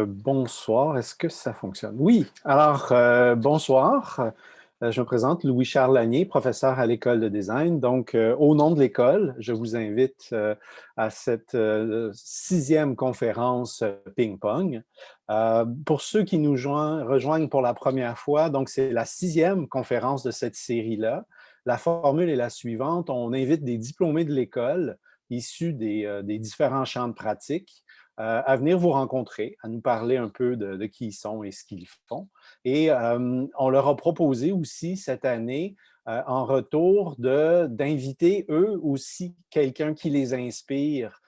Bonsoir. Est-ce que ça fonctionne? Oui. Bonsoir. Je me présente, Louis-Charles Lanier, professeur à l'École de design. Donc, au nom de l'École, je vous invite à cette sixième conférence ping-pong. Pour ceux qui nous rejoignent pour la première fois, donc c'est la sixième conférence de cette série-là. La formule est la suivante. On invite des diplômés de l'École issus des différents champs de pratique à venir vous rencontrer, à nous parler un peu de qui ils sont et ce qu'ils font. Et on leur a proposé aussi cette année, en retour, d'inviter eux aussi quelqu'un qui les inspire.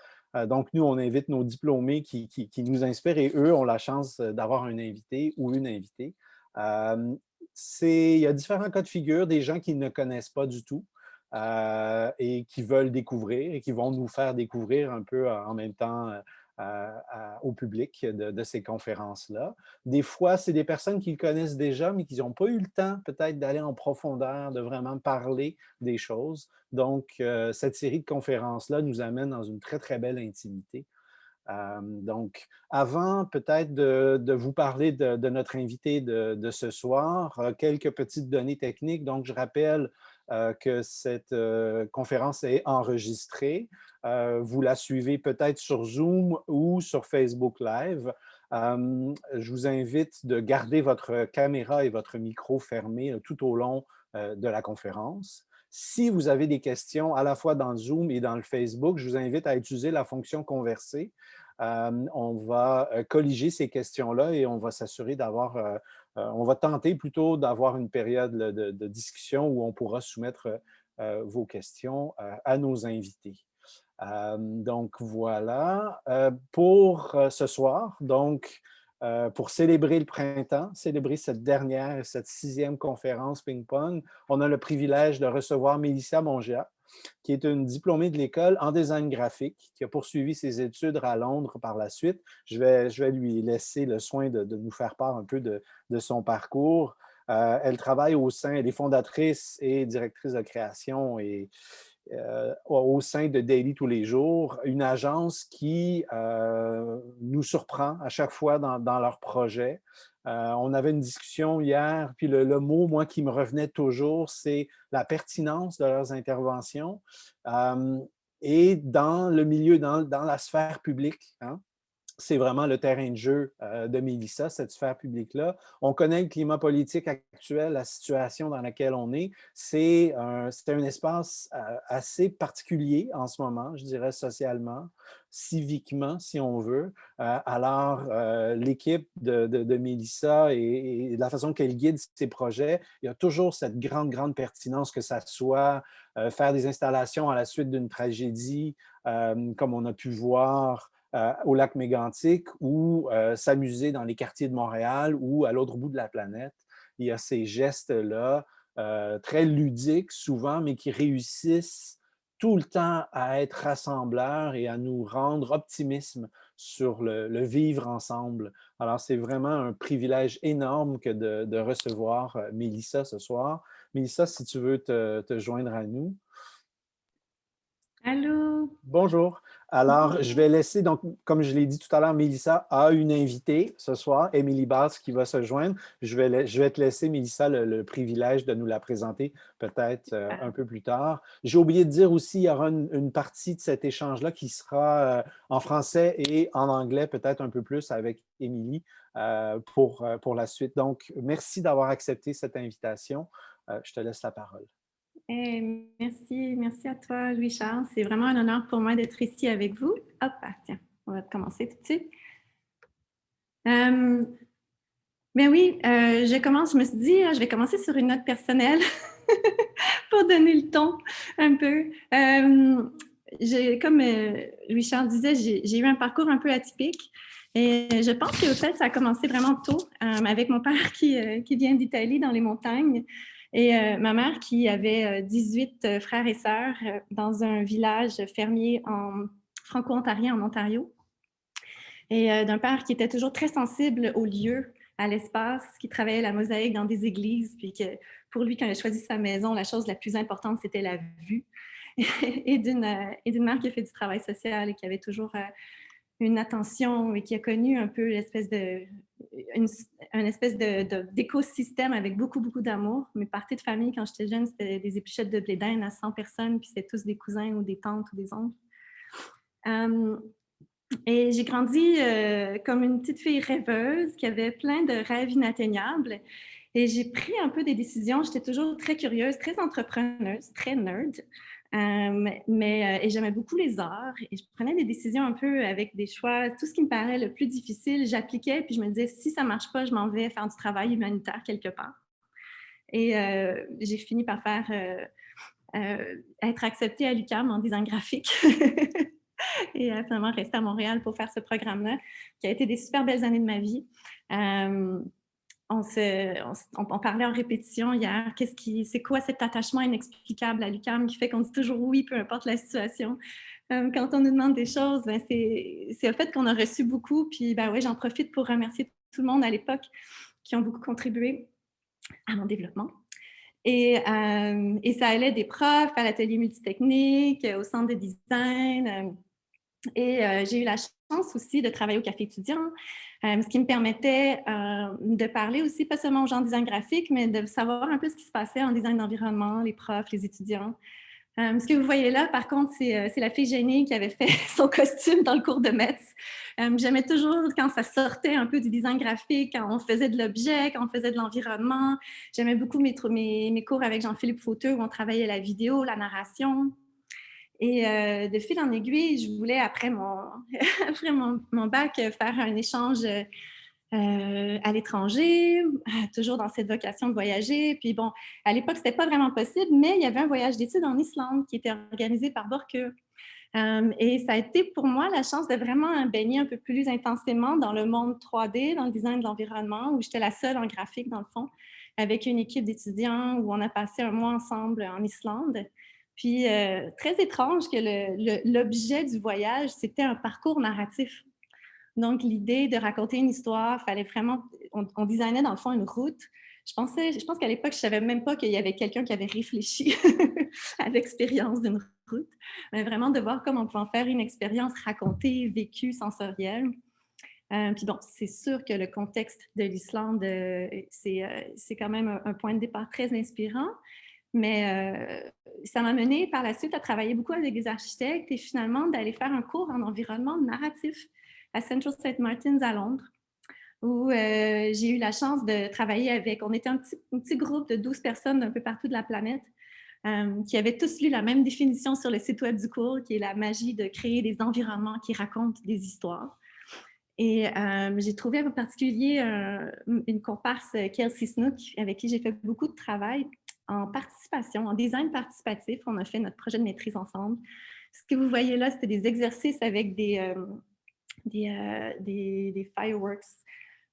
Donc, nous, on invite nos diplômés qui nous inspirent et eux ont la chance d'avoir un invité ou une invitée. Il y a différents cas de figure, des gens qui ne connaissent pas du tout et qui veulent découvrir et qui vont nous faire découvrir un peu en même temps au public de ces conférences-là. Des fois, c'est des personnes qui le connaissent déjà, mais qui n'ont pas eu le temps peut-être d'aller en profondeur, de vraiment parler des choses. Donc, cette série de conférences-là nous amène dans une très, très belle intimité. Donc, avant peut-être de vous parler de notre invité de ce soir, quelques petites données techniques. Donc, je rappelle que cette conférence est enregistrée. Vous la suivez peut-être sur Zoom ou sur Facebook Live. Je vous invite de garder votre caméra et votre micro fermés tout au long de la conférence. Si vous avez des questions à la fois dans le Zoom et dans le Facebook, je vous invite à utiliser la fonction converser. On va colliger ces questions-là et on va s'assurer on va tenter plutôt d'avoir une période de discussion où on pourra soumettre vos questions à nos invités. Donc voilà, pour ce soir, donc pour célébrer le printemps, célébrer cette sixième conférence ping-pong, on a le privilège de recevoir Mélissa Mongiat, qui est une diplômée de l'École en design graphique, qui a poursuivi ses études à Londres par la suite. Je vais lui laisser le soin de nous faire part un peu de son parcours. Elle travaille elle est fondatrice et directrice de création au sein de Daily tous les jours, une agence qui nous surprend à chaque fois dans leurs projets. On avait une discussion hier, puis le mot, moi, qui me revenait toujours, c'est la pertinence de leurs interventions et dans le milieu, dans la sphère publique. Hein? C'est vraiment le terrain de jeu de Mélissa, cette sphère publique-là. On connaît le climat politique actuel, la situation dans laquelle on est. C'est un espace assez particulier en ce moment, je dirais socialement, civiquement, si on veut. L'équipe de Mélissa et la façon qu'elle guide ses projets, il y a toujours cette grande, grande pertinence, que ça soit faire des installations à la suite d'une tragédie, comme on a pu voir au lac Mégantic, ou s'amuser dans les quartiers de Montréal ou à l'autre bout de la planète. Il y a ces gestes-là, très ludiques souvent, mais qui réussissent tout le temps à être rassembleurs et à nous rendre optimistes sur le vivre ensemble. Alors, c'est vraiment un privilège énorme que de recevoir Mélissa ce soir. Mélissa, si tu veux te joindre à nous. Allô? Bonjour. Alors, je vais laisser, donc, comme je l'ai dit tout à l'heure, Mélissa a une invitée ce soir, Emilie Baltz, qui va se joindre. Je vais te laisser, Mélissa, le privilège de nous la présenter peut-être un peu plus tard. J'ai oublié de dire aussi, il y aura une partie de cet échange-là qui sera en français et en anglais, peut-être un peu plus avec Emilie pour la suite. Donc, merci d'avoir accepté cette invitation. Je te laisse la parole. Merci à toi, Louis-Charles. C'est vraiment un honneur pour moi d'être ici avec vous. Hop, tiens, on va commencer tout de suite. Ben oui, je me suis dit, je vais commencer sur une note personnelle pour donner le ton un peu. Comme Louis-Charles disait, j'ai eu un parcours un peu atypique. Et je pense que peut-être ça a commencé vraiment tôt, avec mon père qui vient d'Italie, dans les montagnes. Et ma mère qui avait 18 frères et sœurs dans un village fermier franco-ontarien en Ontario. Et d'un père qui était toujours très sensible aux lieux, à l'espace, qui travaillait la mosaïque dans des églises, puis que pour lui, quand il a choisi sa maison, la chose la plus importante, c'était la vue. Et d'une mère qui a fait du travail social et qui avait toujours une attention et qui a connu un peu l'espèce de, une espèce d'écosystème avec beaucoup, beaucoup d'amour. Mes parties de famille, quand j'étais jeune, c'était des épluchettes de blé d'Inde à 100 personnes, puis c'était tous des cousins ou des tantes ou des oncles. Et j'ai grandi comme une petite fille rêveuse qui avait plein de rêves inatteignables. Et j'ai pris un peu des décisions. J'étais toujours très curieuse, très entrepreneuse, très nerd. Et j'aimais beaucoup les arts. Et je prenais des décisions un peu avec des choix. Tout ce qui me paraît le plus difficile, j'appliquais. Puis je me disais, si ça ne marche pas, je m'en vais faire du travail humanitaire quelque part. Et j'ai fini par être acceptée à l'UQAM en design graphique. Et finalement rester à Montréal pour faire ce programme-là, qui a été des super belles années de ma vie. On parlait en répétition hier, c'est quoi cet attachement inexplicable à l'UQAM qui fait qu'on dit toujours oui, peu importe la situation. Quand on nous demande des choses, ben c'est au fait qu'on a reçu beaucoup, puis ben ouais, j'en profite pour remercier tout le monde à l'époque qui ont beaucoup contribué à mon développement. Et ça allait des profs à l'atelier multitechnique, au centre de design. J'ai eu la chance aussi de travailler au café étudiant, ce qui me permettait de parler aussi, pas seulement aux gens de design graphique, mais de savoir un peu ce qui se passait en design d'environnement, les profs, les étudiants. Ce que vous voyez là, par contre, c'est la fille gênée qui avait fait son costume dans le cours de maths. J'aimais toujours quand ça sortait un peu du design graphique, quand on faisait de l'objet, quand on faisait de l'environnement. J'aimais beaucoup mes cours avec Jean-Philippe Fauteux où on travaillait la vidéo, la narration. Et de fil en aiguille, je voulais, après mon bac, faire un échange à l'étranger, toujours dans cette vocation de voyager. Puis bon, à l'époque, c'était pas vraiment possible, mais il y avait un voyage d'études en Islande qui était organisé par Borchio. Et ça a été pour moi la chance de vraiment baigner un peu plus intensément dans le monde 3D, dans le design de l'environnement, où j'étais la seule en graphique, dans le fond, avec une équipe d'étudiants où on a passé un mois ensemble en Islande. Puis, très étrange que l'objet du voyage, c'était un parcours narratif. Donc, l'idée de raconter une histoire, fallait vraiment... On designait dans le fond une route. Je pense qu'à l'époque, je ne savais même pas qu'il y avait quelqu'un qui avait réfléchi à l'expérience d'une route, mais vraiment de voir comment on pouvait en faire une expérience racontée, vécue, sensorielle. Puis bon, c'est sûr que le contexte de l'Islande, c'est quand même un point de départ très inspirant. Mais ça m'a menée par la suite à travailler beaucoup avec des architectes et finalement d'aller faire un cours en environnement narratif à Central St. Martin's à Londres, où j'ai eu la chance de travailler avec, on était un petit groupe de 12 personnes d'un peu partout de la planète qui avaient tous lu la même définition sur le site web du cours, qui est la magie de créer des environnements qui racontent des histoires. Et j'ai trouvé en particulier une comparse, Kelsey Snook, avec qui j'ai fait beaucoup de travail en participation, en design participatif. On a fait notre projet de maîtrise ensemble. Ce que vous voyez là, c'était des exercices avec des fireworks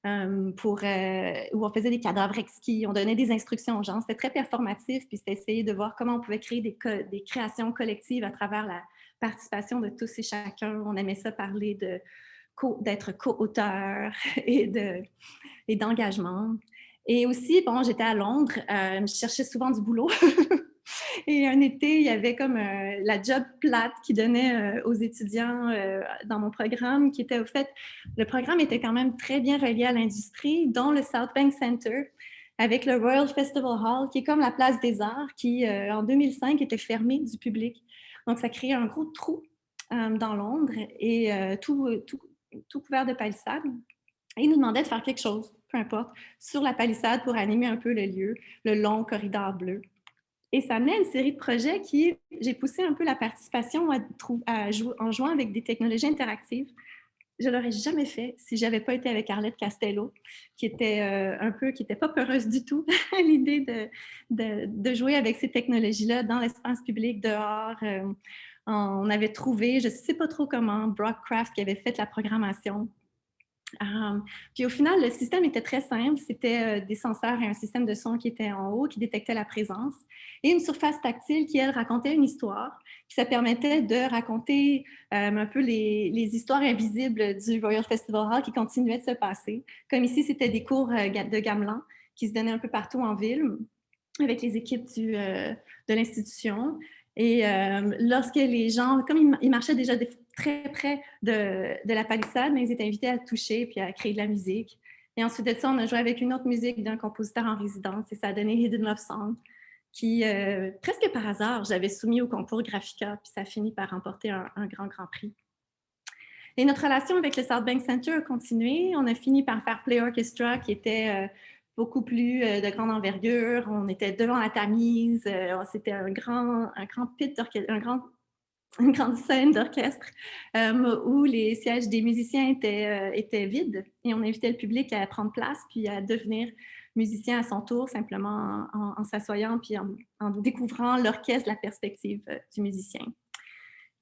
où on faisait des cadavres exquis, on donnait des instructions aux gens. C'était très performatif, puis c'était essayer de voir comment on pouvait créer des créations collectives à travers la participation de tous et chacun. On aimait ça parler d'être co-auteur et d'engagement. Et aussi, bon, j'étais à Londres, je cherchais souvent du boulot. Et un été, il y avait comme la job plate qui donnait aux étudiants dans mon programme, qui était au fait, le programme était quand même très bien relié à l'industrie, dont le Southbank Centre, avec le Royal Festival Hall, qui est comme la place des arts, qui en 2005 était fermée du public. Donc, ça créait un gros trou dans Londres et tout couvert de palissades. Et ils nous demandaient de faire quelque chose, peu importe, sur la palissade pour animer un peu le lieu, le long corridor bleu. Et ça amenait à une série de projets j'ai poussé un peu la participation en jouant avec des technologies interactives. Je ne l'aurais jamais fait si je n'avais pas été avec Arlete Castelo, qui était pas peureuse du tout à l'idée de jouer avec ces technologies-là dans l'espace public, dehors. On avait trouvé, je ne sais pas trop comment, Broadcraft qui avait fait la programmation. Puis au final, le système était très simple. C'était des senseurs et un système de son qui était en haut, qui détectait la présence, et une surface tactile qui, elle, racontait une histoire. Puis ça permettait de raconter un peu les histoires invisibles du Royal Festival Hall qui continuaient de se passer. Comme ici, c'était des cours de gamelan qui se donnaient un peu partout en ville avec les équipes de l'institution. Et lorsque les gens, comme ils marchaient déjà très près de la palissade, mais ils étaient invités à toucher puis à créer de la musique. Et ensuite de ça, on a joué avec une autre musique d'un compositeur en résidence et ça a donné Hidden Love Song, qui, presque par hasard, j'avais soumis au concours Graphica, puis ça a fini par remporter un grand prix. Et notre relation avec le Southbank Centre a continué. On a fini par faire Play Orchestra, qui était beaucoup plus de grande envergure. On était devant la Tamise. C'était un grand pit d'orchestre, une grande scène d'orchestre où les sièges des musiciens étaient vides et on invitait le public à prendre place puis à devenir musicien à son tour, simplement en s'assoyant puis en découvrant l'orchestre, la perspective du musicien.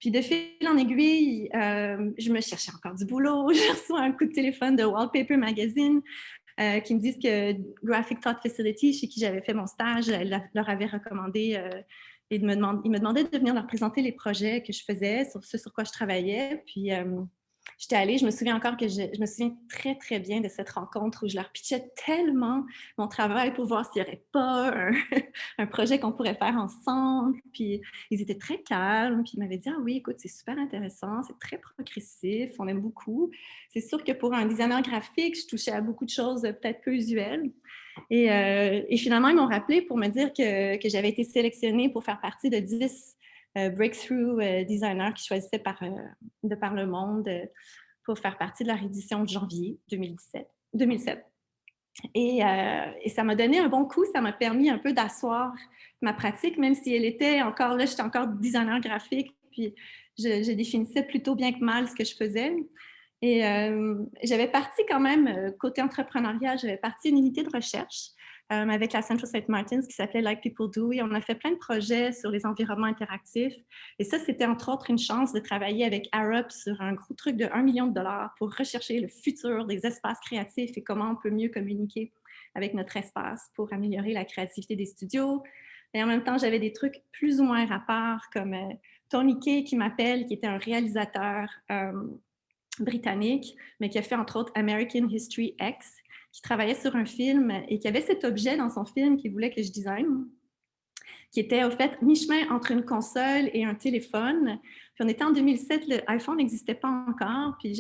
Puis de fil en aiguille, je me cherchais encore du boulot. Je reçois un coup de téléphone de Wallpaper Magazine qui me disent que Graphic Thought Facility, chez qui j'avais fait mon stage, leur avait recommandé et ils me demandaient de venir leur présenter les projets que je faisais, sur ce sur quoi je travaillais. Puis j'étais allée, je me souviens encore que je me souviens très, très bien de cette rencontre où je leur pitchais tellement mon travail pour voir s'il n'y aurait pas un projet qu'on pourrait faire ensemble. Puis ils étaient très calmes, puis ils m'avaient dit « Ah oui, écoute, c'est super intéressant, c'est très progressif, on aime beaucoup. » C'est sûr que pour un designer graphique, je touchais à beaucoup de choses peut-être peu usuelles. Et finalement, ils m'ont rappelé pour me dire que j'avais été sélectionnée pour faire partie de 10 breakthrough designers qui choisissaient de par le monde pour faire partie de leur édition de janvier 2007. Et ça m'a donné un bon coup, ça m'a permis un peu d'asseoir ma pratique, même si elle était encore là, j'étais encore designer graphique, puis je définissais plutôt bien que mal ce que je faisais. Et j'avais parti quand même, côté entrepreneuriat, j'avais parti une unité de recherche avec la Central St. Martins qui s'appelait Like People Do. Et on a fait plein de projets sur les environnements interactifs. Et ça, c'était entre autres une chance de travailler avec Arup sur un gros truc de $1 million pour rechercher le futur des espaces créatifs et comment on peut mieux communiquer avec notre espace pour améliorer la créativité des studios. Et en même temps, j'avais des trucs plus ou moins à part comme Tony Kay qui m'appelle, qui était un réalisateur britannique, mais qui a fait entre autres American History X, qui travaillait sur un film et qui avait cet objet dans son film qu'il voulait que je design, qui était au fait mi-chemin entre une console et un téléphone. Puis on était en 2007, l'iPhone n'existait pas encore. Puis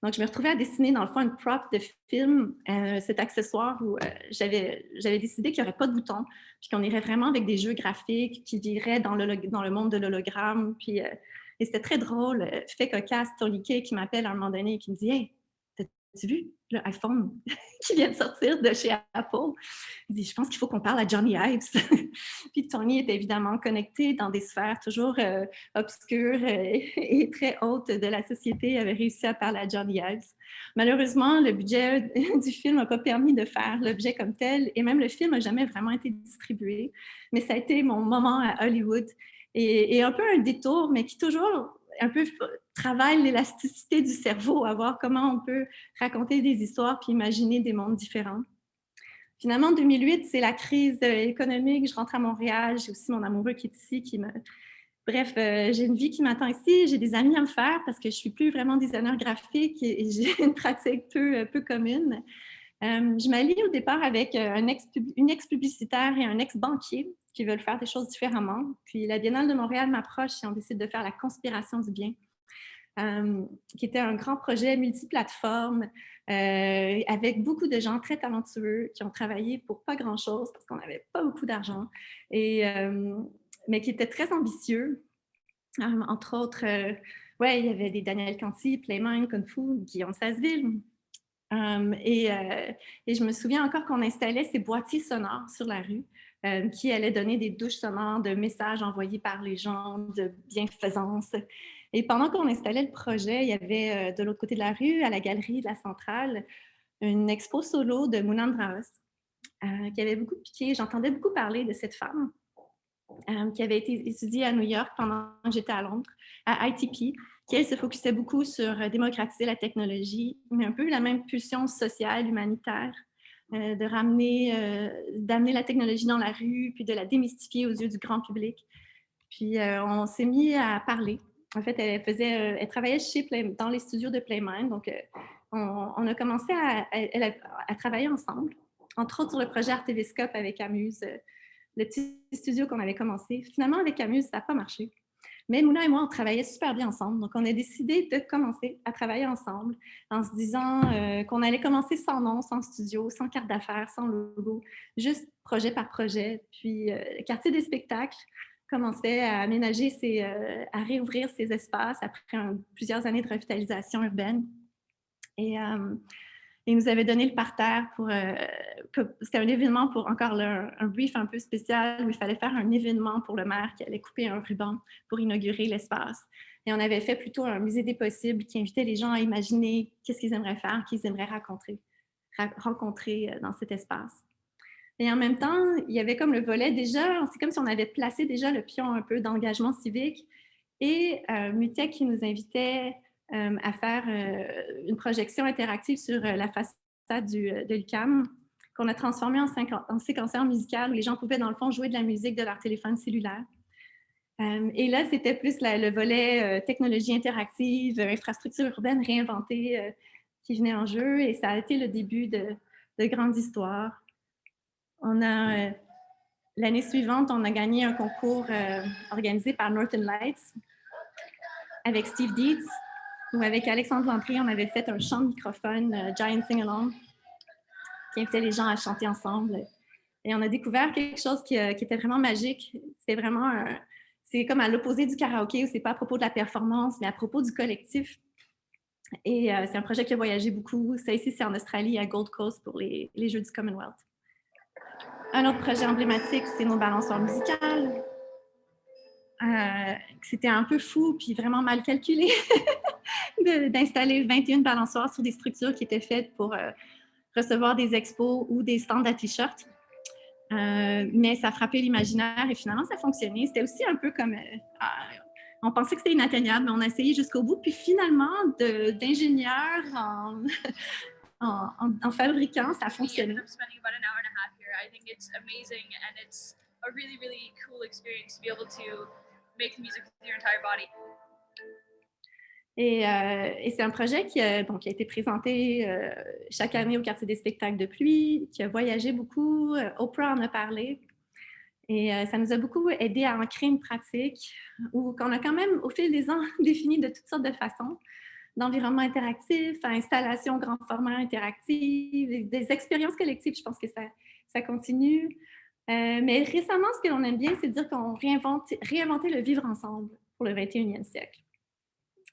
donc je me retrouvais à dessiner dans le fond une prop de film, cet accessoire où j'avais décidé qu'il n'y aurait pas de bouton, puis qu'on irait vraiment avec des jeux graphiques qui iraient dans le monde de l'hologramme. Puis et c'était très drôle. Fait cocasse, Tony Kay qui m'appelle à un moment donné et qui me dit « Hey, t'as-tu vu l'iPhone qui vient de sortir de chez Apple? » Il dit « Je pense qu'il faut qu'on parle à Johnny Ives. » Puis Tony est évidemment connecté dans des sphères toujours obscures et très hautes de la société. Il avait réussi à parler à Johnny Ives. Malheureusement, le budget du film n'a pas permis de faire l'objet comme tel et même le film n'a jamais vraiment été distribué. Mais ça a été mon moment à Hollywood et un peu un détour, mais qui toujours un peu travaille l'élasticité du cerveau, à voir comment on peut raconter des histoires puis imaginer des mondes différents. Finalement, en 2008, c'est la crise économique. Je rentre à Montréal. J'ai aussi mon amoureux qui est ici, Bref, j'ai une vie qui m'attend ici. J'ai des amis à me faire parce que je ne suis plus vraiment designer graphique et j'ai une pratique peu commune. Je m'allie au départ avec une ex-publicitaire et un ex-banquier qui veulent faire des choses différemment. Puis la Biennale de Montréal m'approche et on décide de faire la conspiration du bien. Qui était un grand projet multiplateforme avec beaucoup de gens très talentueux qui ont travaillé pour pas grand-chose parce qu'on n'avait pas beaucoup d'argent, mais qui était très ambitieux. Entre autres, il y avait des Daniel Canty, Playmind, Connu, Guillaume Sasseville. Et je me souviens encore qu'on installait ces boîtiers sonores sur la rue qui allaient donner des douches sonores de messages envoyés par les gens, de bienfaisance. Et pendant qu'on installait le projet, il y avait de l'autre côté de la rue, à la galerie de la Centrale, une expo solo de Mouna Andraos qui avait beaucoup piqué. J'entendais beaucoup parler de cette femme qui avait été étudiée à New York pendant que j'étais à Londres, à ITP, qui, elle, se focusait beaucoup sur démocratiser la technologie, mais un peu la même pulsion sociale, humanitaire, d'amener la technologie dans la rue, puis de la démystifier aux yeux du grand public. Puis on s'est mis à parler. En fait, elle travaillait dans les studios de Playmind, donc on a commencé à travailler ensemble, entre autres sur le projet Artéviscope avec Amuse, le petit studio qu'on avait commencé. Finalement, avec Amuse, ça n'a pas marché. Mais Mouna et moi, on travaillait super bien ensemble. Donc, on a décidé de commencer à travailler ensemble en se disant qu'on allait commencer sans nom, sans studio, sans carte d'affaires, sans logo, juste projet par projet. Puis, le quartier des spectacles commençait à aménager, à réouvrir ses espaces après plusieurs années de revitalisation urbaine. Et il nous avait donné le parterre c'était un événement pour encore un brief un peu spécial où il fallait faire un événement pour le maire qui allait couper un ruban pour inaugurer l'espace. Et on avait fait plutôt un musée des possibles qui invitait les gens à imaginer qu'est-ce qu'ils aimeraient faire, qu'ils aimeraient rencontrer dans cet espace. Et en même temps, il y avait comme le volet déjà, c'est comme si on avait placé déjà le pion un peu d'engagement civique et Mutech qui nous invitait à faire une projection interactive sur la façade de l'UQAM qu'on a transformée en séquenceur musical où les gens pouvaient dans le fond jouer de la musique de leur téléphone cellulaire. Et là, c'était plus le volet technologie interactive, infrastructure urbaine réinventée qui venait en jeu et ça a été le début de grandes histoires. L'année suivante, on a gagné un concours organisé par Northern Lights avec Steve Dietz, où avec Alexandre Lampré, on avait fait un chant de microphone, Giant Sing-Along, qui invitait les gens à chanter ensemble. Et on a découvert quelque chose qui était vraiment magique. C'est comme à l'opposé du karaoké, où c'est pas à propos de la performance, mais à propos du collectif. Et c'est un projet qui a voyagé beaucoup. Ça ici, c'est en Australie, à Gold Coast, pour les Jeux du Commonwealth. Un autre projet emblématique, c'est nos balançoires musicales. C'était un peu fou, puis vraiment mal calculé d'installer 21 balançoires sur des structures qui étaient faites pour recevoir des expos ou des stands à t-shirts. Mais ça frappait l'imaginaire et finalement, ça fonctionnait. C'était aussi un peu comme... on pensait que c'était inatteignable, mais on a essayé jusqu'au bout. Puis finalement, d'ingénieurs en fabricant, ça a fonctionné. I think it's amazing and it's a really, really cool experience to be able to make music with your entire body. Et c'est un projet qui a été présenté chaque année au quartier des spectacles de pluie, qui a voyagé beaucoup. Oprah en a parlé. Et ça nous a beaucoup aidé à ancrer une pratique qu'on a quand même, au fil des ans, défini de toutes sortes de façons, d'environnement interactif, à installation grand format interactive, des expériences collectives. Je pense que ça continue. Mais récemment, ce que l'on aime bien, c'est dire qu'on réinventait le vivre ensemble pour le 21e siècle.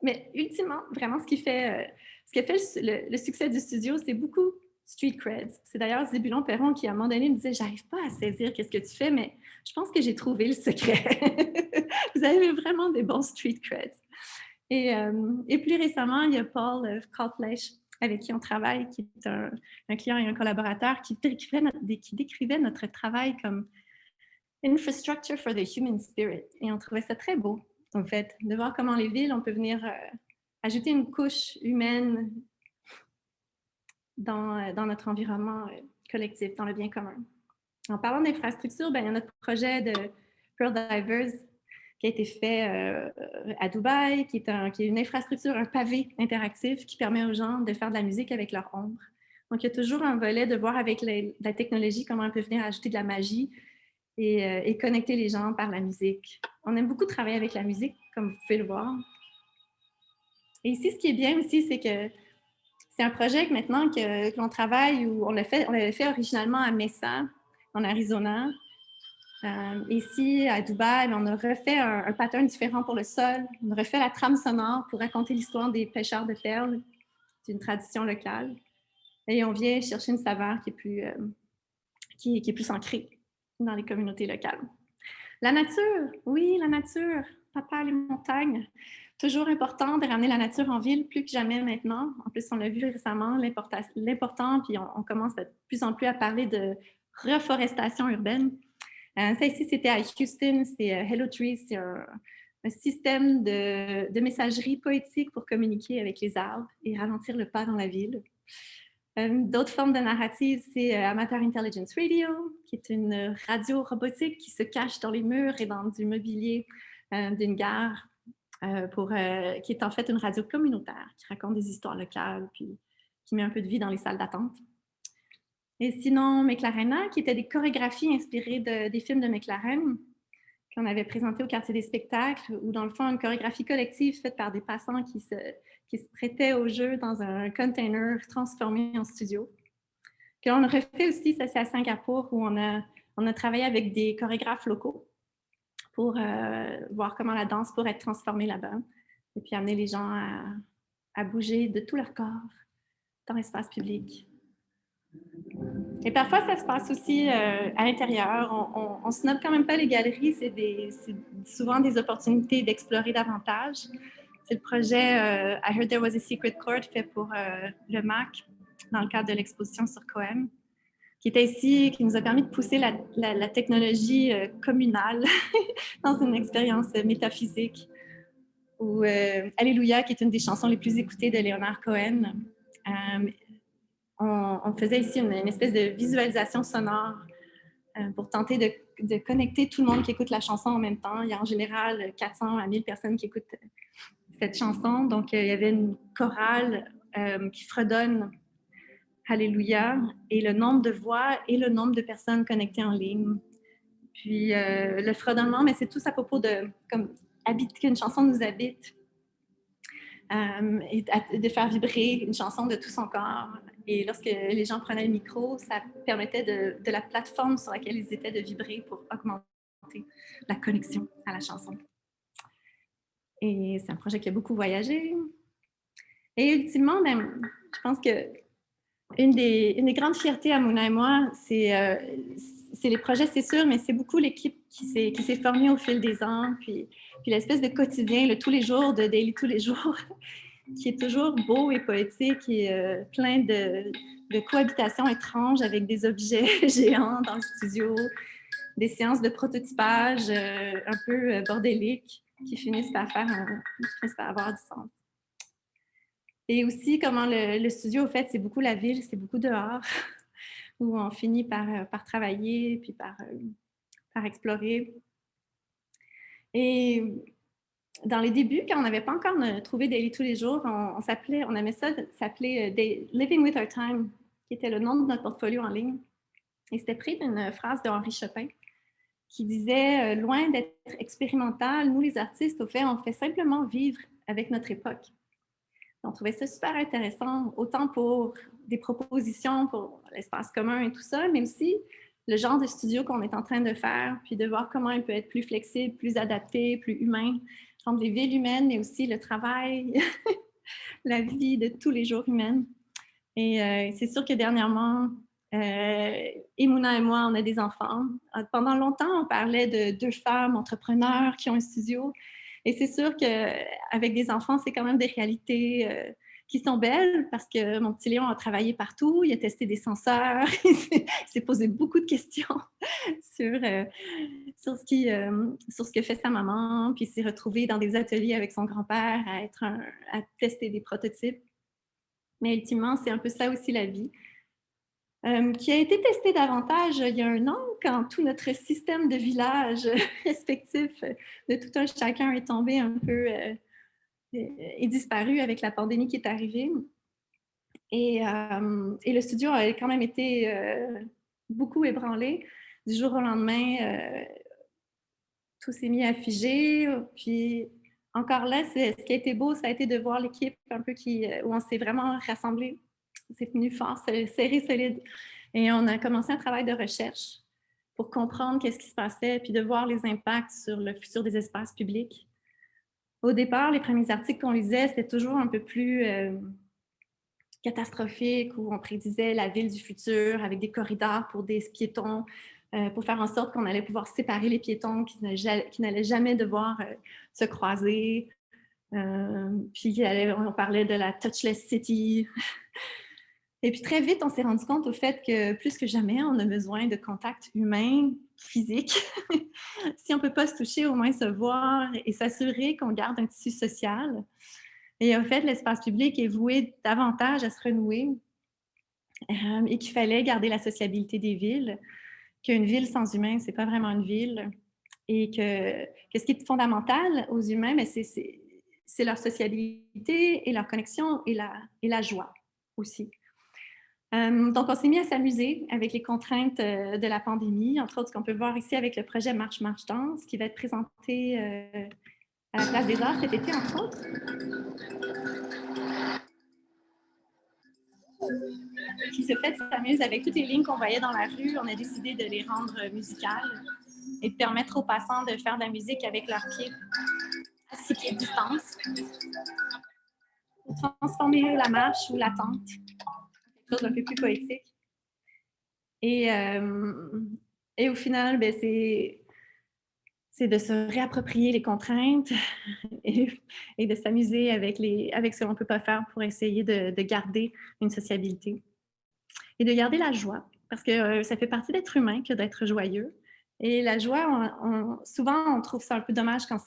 Mais ultimement, vraiment, ce qui fait le succès du studio, c'est beaucoup street creds. C'est d'ailleurs Zébulon Perron qui, à un moment donné, me disait « J'arrive pas à saisir qu'est-ce que tu fais, mais je pense que j'ai trouvé le secret. » Vous avez vraiment des bons street creds. Et plus récemment, il y a Paul Kaltfleisch, avec qui on travaille, qui est un client et un collaborateur, qui décrivait notre travail comme « infrastructure for the human spirit ». Et on trouvait ça très beau, en fait, de voir comment les villes, on peut venir ajouter une couche humaine dans notre environnement collectif, dans le bien commun. En parlant d'infrastructure, il y a notre projet de Pearl Divers qui a été fait à Dubaï, qui est une infrastructure, un pavé interactif qui permet aux gens de faire de la musique avec leur ombre. Donc, il y a toujours un volet de voir avec la technologie comment on peut venir ajouter de la magie et connecter les gens par la musique. On aime beaucoup travailler avec la musique, comme vous pouvez le voir. Et ici, ce qui est bien aussi, c'est que c'est un projet que maintenant que l'on travaille, où on l'avait fait originalement à Mesa, en Arizona. Ici, à Dubaï, on a refait un pattern différent pour le sol. On a refait la trame sonore pour raconter l'histoire des pêcheurs de perles. C'est une tradition locale. Et on vient chercher une saveur qui est plus ancrée dans les communautés locales. La nature, oui, la nature. Papa, les montagnes. Toujours important de ramener la nature en ville, plus que jamais maintenant. En plus, on l'a vu récemment, l'important, puis on commence de plus en plus à parler de reforestation urbaine. Ça ici, c'était à Houston, c'est Hello Trees, c'est un système de messagerie poétique pour communiquer avec les arbres et ralentir le pas dans la ville. D'autres formes de narrative, c'est Amateur Intelligence Radio, qui est une radio robotique qui se cache dans les murs et dans du mobilier d'une gare, qui est en fait une radio communautaire qui raconte des histoires locales puis qui met un peu de vie dans les salles d'attente. Et sinon, McLarena, qui étaient des chorégraphies inspirées des films de McLaren, qu'on avait présenté au quartier des spectacles, où dans le fond, une chorégraphie collective faite par des passants qui se prêtaient au jeu dans un container transformé en studio. Puis on a refait aussi, ça c'est à Singapour, où on a travaillé avec des chorégraphes locaux pour voir comment la danse pourrait être transformée là-bas, et puis amener les gens à bouger de tout leur corps dans l'espace public. Et parfois, ça se passe aussi à l'intérieur. On se note quand même pas les galeries, c'est souvent des opportunités d'explorer davantage. C'est le projet I Heard There Was a Secret Chord fait pour le MAC dans le cadre de l'exposition sur UQAM, qui était ici, qui nous a permis de pousser la technologie communale dans une expérience métaphysique. Ou Alléluia, qui est une des chansons les plus écoutées de Leonard Cohen. On faisait ici une espèce de visualisation sonore pour tenter de connecter tout le monde qui écoute la chanson en même temps. Il y a en général 400 à 1000 personnes qui écoutent cette chanson. Donc, il y avait une chorale qui fredonne Alléluia et le nombre de voix et le nombre de personnes connectées en ligne. Puis, le fredonnement, mais c'est tout à propos de qu'une chanson nous habite. Et de faire vibrer une chanson de tout son corps. Et lorsque les gens prenaient le micro, ça permettait de la plateforme sur laquelle ils étaient de vibrer pour augmenter la connexion à la chanson. Et c'est un projet qui a beaucoup voyagé. Et ultimement, je pense que une des grandes fiertés à Mouna et moi, c'est les projets, c'est sûr, mais c'est beaucoup l'équipe qui s'est formée au fil des ans, puis l'espèce de quotidien, le tous les jours, de daily tous les jours, qui est toujours beau et poétique et plein de cohabitations étranges avec des objets géants dans le studio, des séances de prototypage un peu bordéliques qui finissent par avoir du sens. Et aussi, comment le studio, au fait, c'est beaucoup la ville, c'est beaucoup dehors, où on finit par travailler, puis par explorer. Et dans les débuts, quand on n'avait pas encore trouvé Daily tous les jours, on aimait ça s'appeler Living with Our Time, qui était le nom de notre portfolio en ligne. Et c'était pris d'une phrase de Henri Chopin qui disait « Loin d'être expérimental, nous les artistes, au fait, on fait simplement vivre avec notre époque. » On trouvait ça super intéressant, autant pour des propositions pour l'espace commun et tout ça, mais aussi le genre de studio qu'on est en train de faire, puis de voir comment il peut être plus flexible, plus adapté, plus humain, entre les villes humaines, mais aussi le travail, la vie de tous les jours humaine. Et c'est sûr que dernièrement, Mouna et moi, on a des enfants. Pendant longtemps, on parlait de 2 femmes entrepreneurs qui ont un studio. Et c'est sûr qu'avec des enfants, c'est quand même des réalités qui sont belles parce que mon petit Léon a travaillé partout, il a testé des senseurs, il s'est posé beaucoup de questions sur ce que fait sa maman, puis il s'est retrouvé dans des ateliers avec son grand-père à tester des prototypes. Mais ultimement, c'est un peu ça aussi la vie. Qui a été testé davantage il y a 1 an, quand tout notre système de village respectif de tout un chacun est tombé un peu et disparu avec la pandémie qui est arrivée. Et le studio a quand même été beaucoup ébranlé. Du jour au lendemain, tout s'est mis à figer. Puis encore là, ce qui a été beau, ça a été de voir l'équipe un peu où on s'est vraiment rassemblés. C'est tenu fort, serré, solide. Et on a commencé un travail de recherche pour comprendre qu'est-ce qui se passait, puis de voir les impacts sur le futur des espaces publics. Au départ, les premiers articles qu'on lisait, c'était toujours un peu plus catastrophique, où on prédisait la ville du futur avec des corridors pour des piétons, pour faire en sorte qu'on allait pouvoir séparer les piétons qui n'allaient jamais devoir se croiser. Puis on parlait de la touchless city. Et puis très vite, on s'est rendu compte au fait que plus que jamais, on a besoin de contact humain, physique. Si on ne peut pas se toucher, au moins se voir et s'assurer qu'on garde un tissu social. Et en fait, l'espace public est voué davantage à se renouer et qu'il fallait garder la sociabilité des villes, qu'une ville sans humains, ce n'est pas vraiment une ville. Et que ce qui est fondamental aux humains, c'est leur sociabilité et leur connexion et la joie aussi. Donc, on s'est mis à s'amuser avec les contraintes de la pandémie, entre autres ce qu'on peut voir ici avec le projet Marche, Marche, Danse, qui va être présenté à la Place des Arts cet été, entre autres. Qui se fait s'amuse avec toutes les lignes qu'on voyait dans la rue. On a décidé de les rendre musicales et de permettre aux passants de faire de la musique avec leurs pieds à 6 pieds de distance. Transformer la marche ou l'attente en quelque chose d'un peu plus poétique. Et au final, ben, c'est de se réapproprier les contraintes et de s'amuser avec ce que l'on ne peut pas faire pour essayer de garder une sociabilité. Et de garder la joie, parce que ça fait partie d'être humain que d'être joyeux. Et la joie, souvent, on trouve ça un peu dommage quand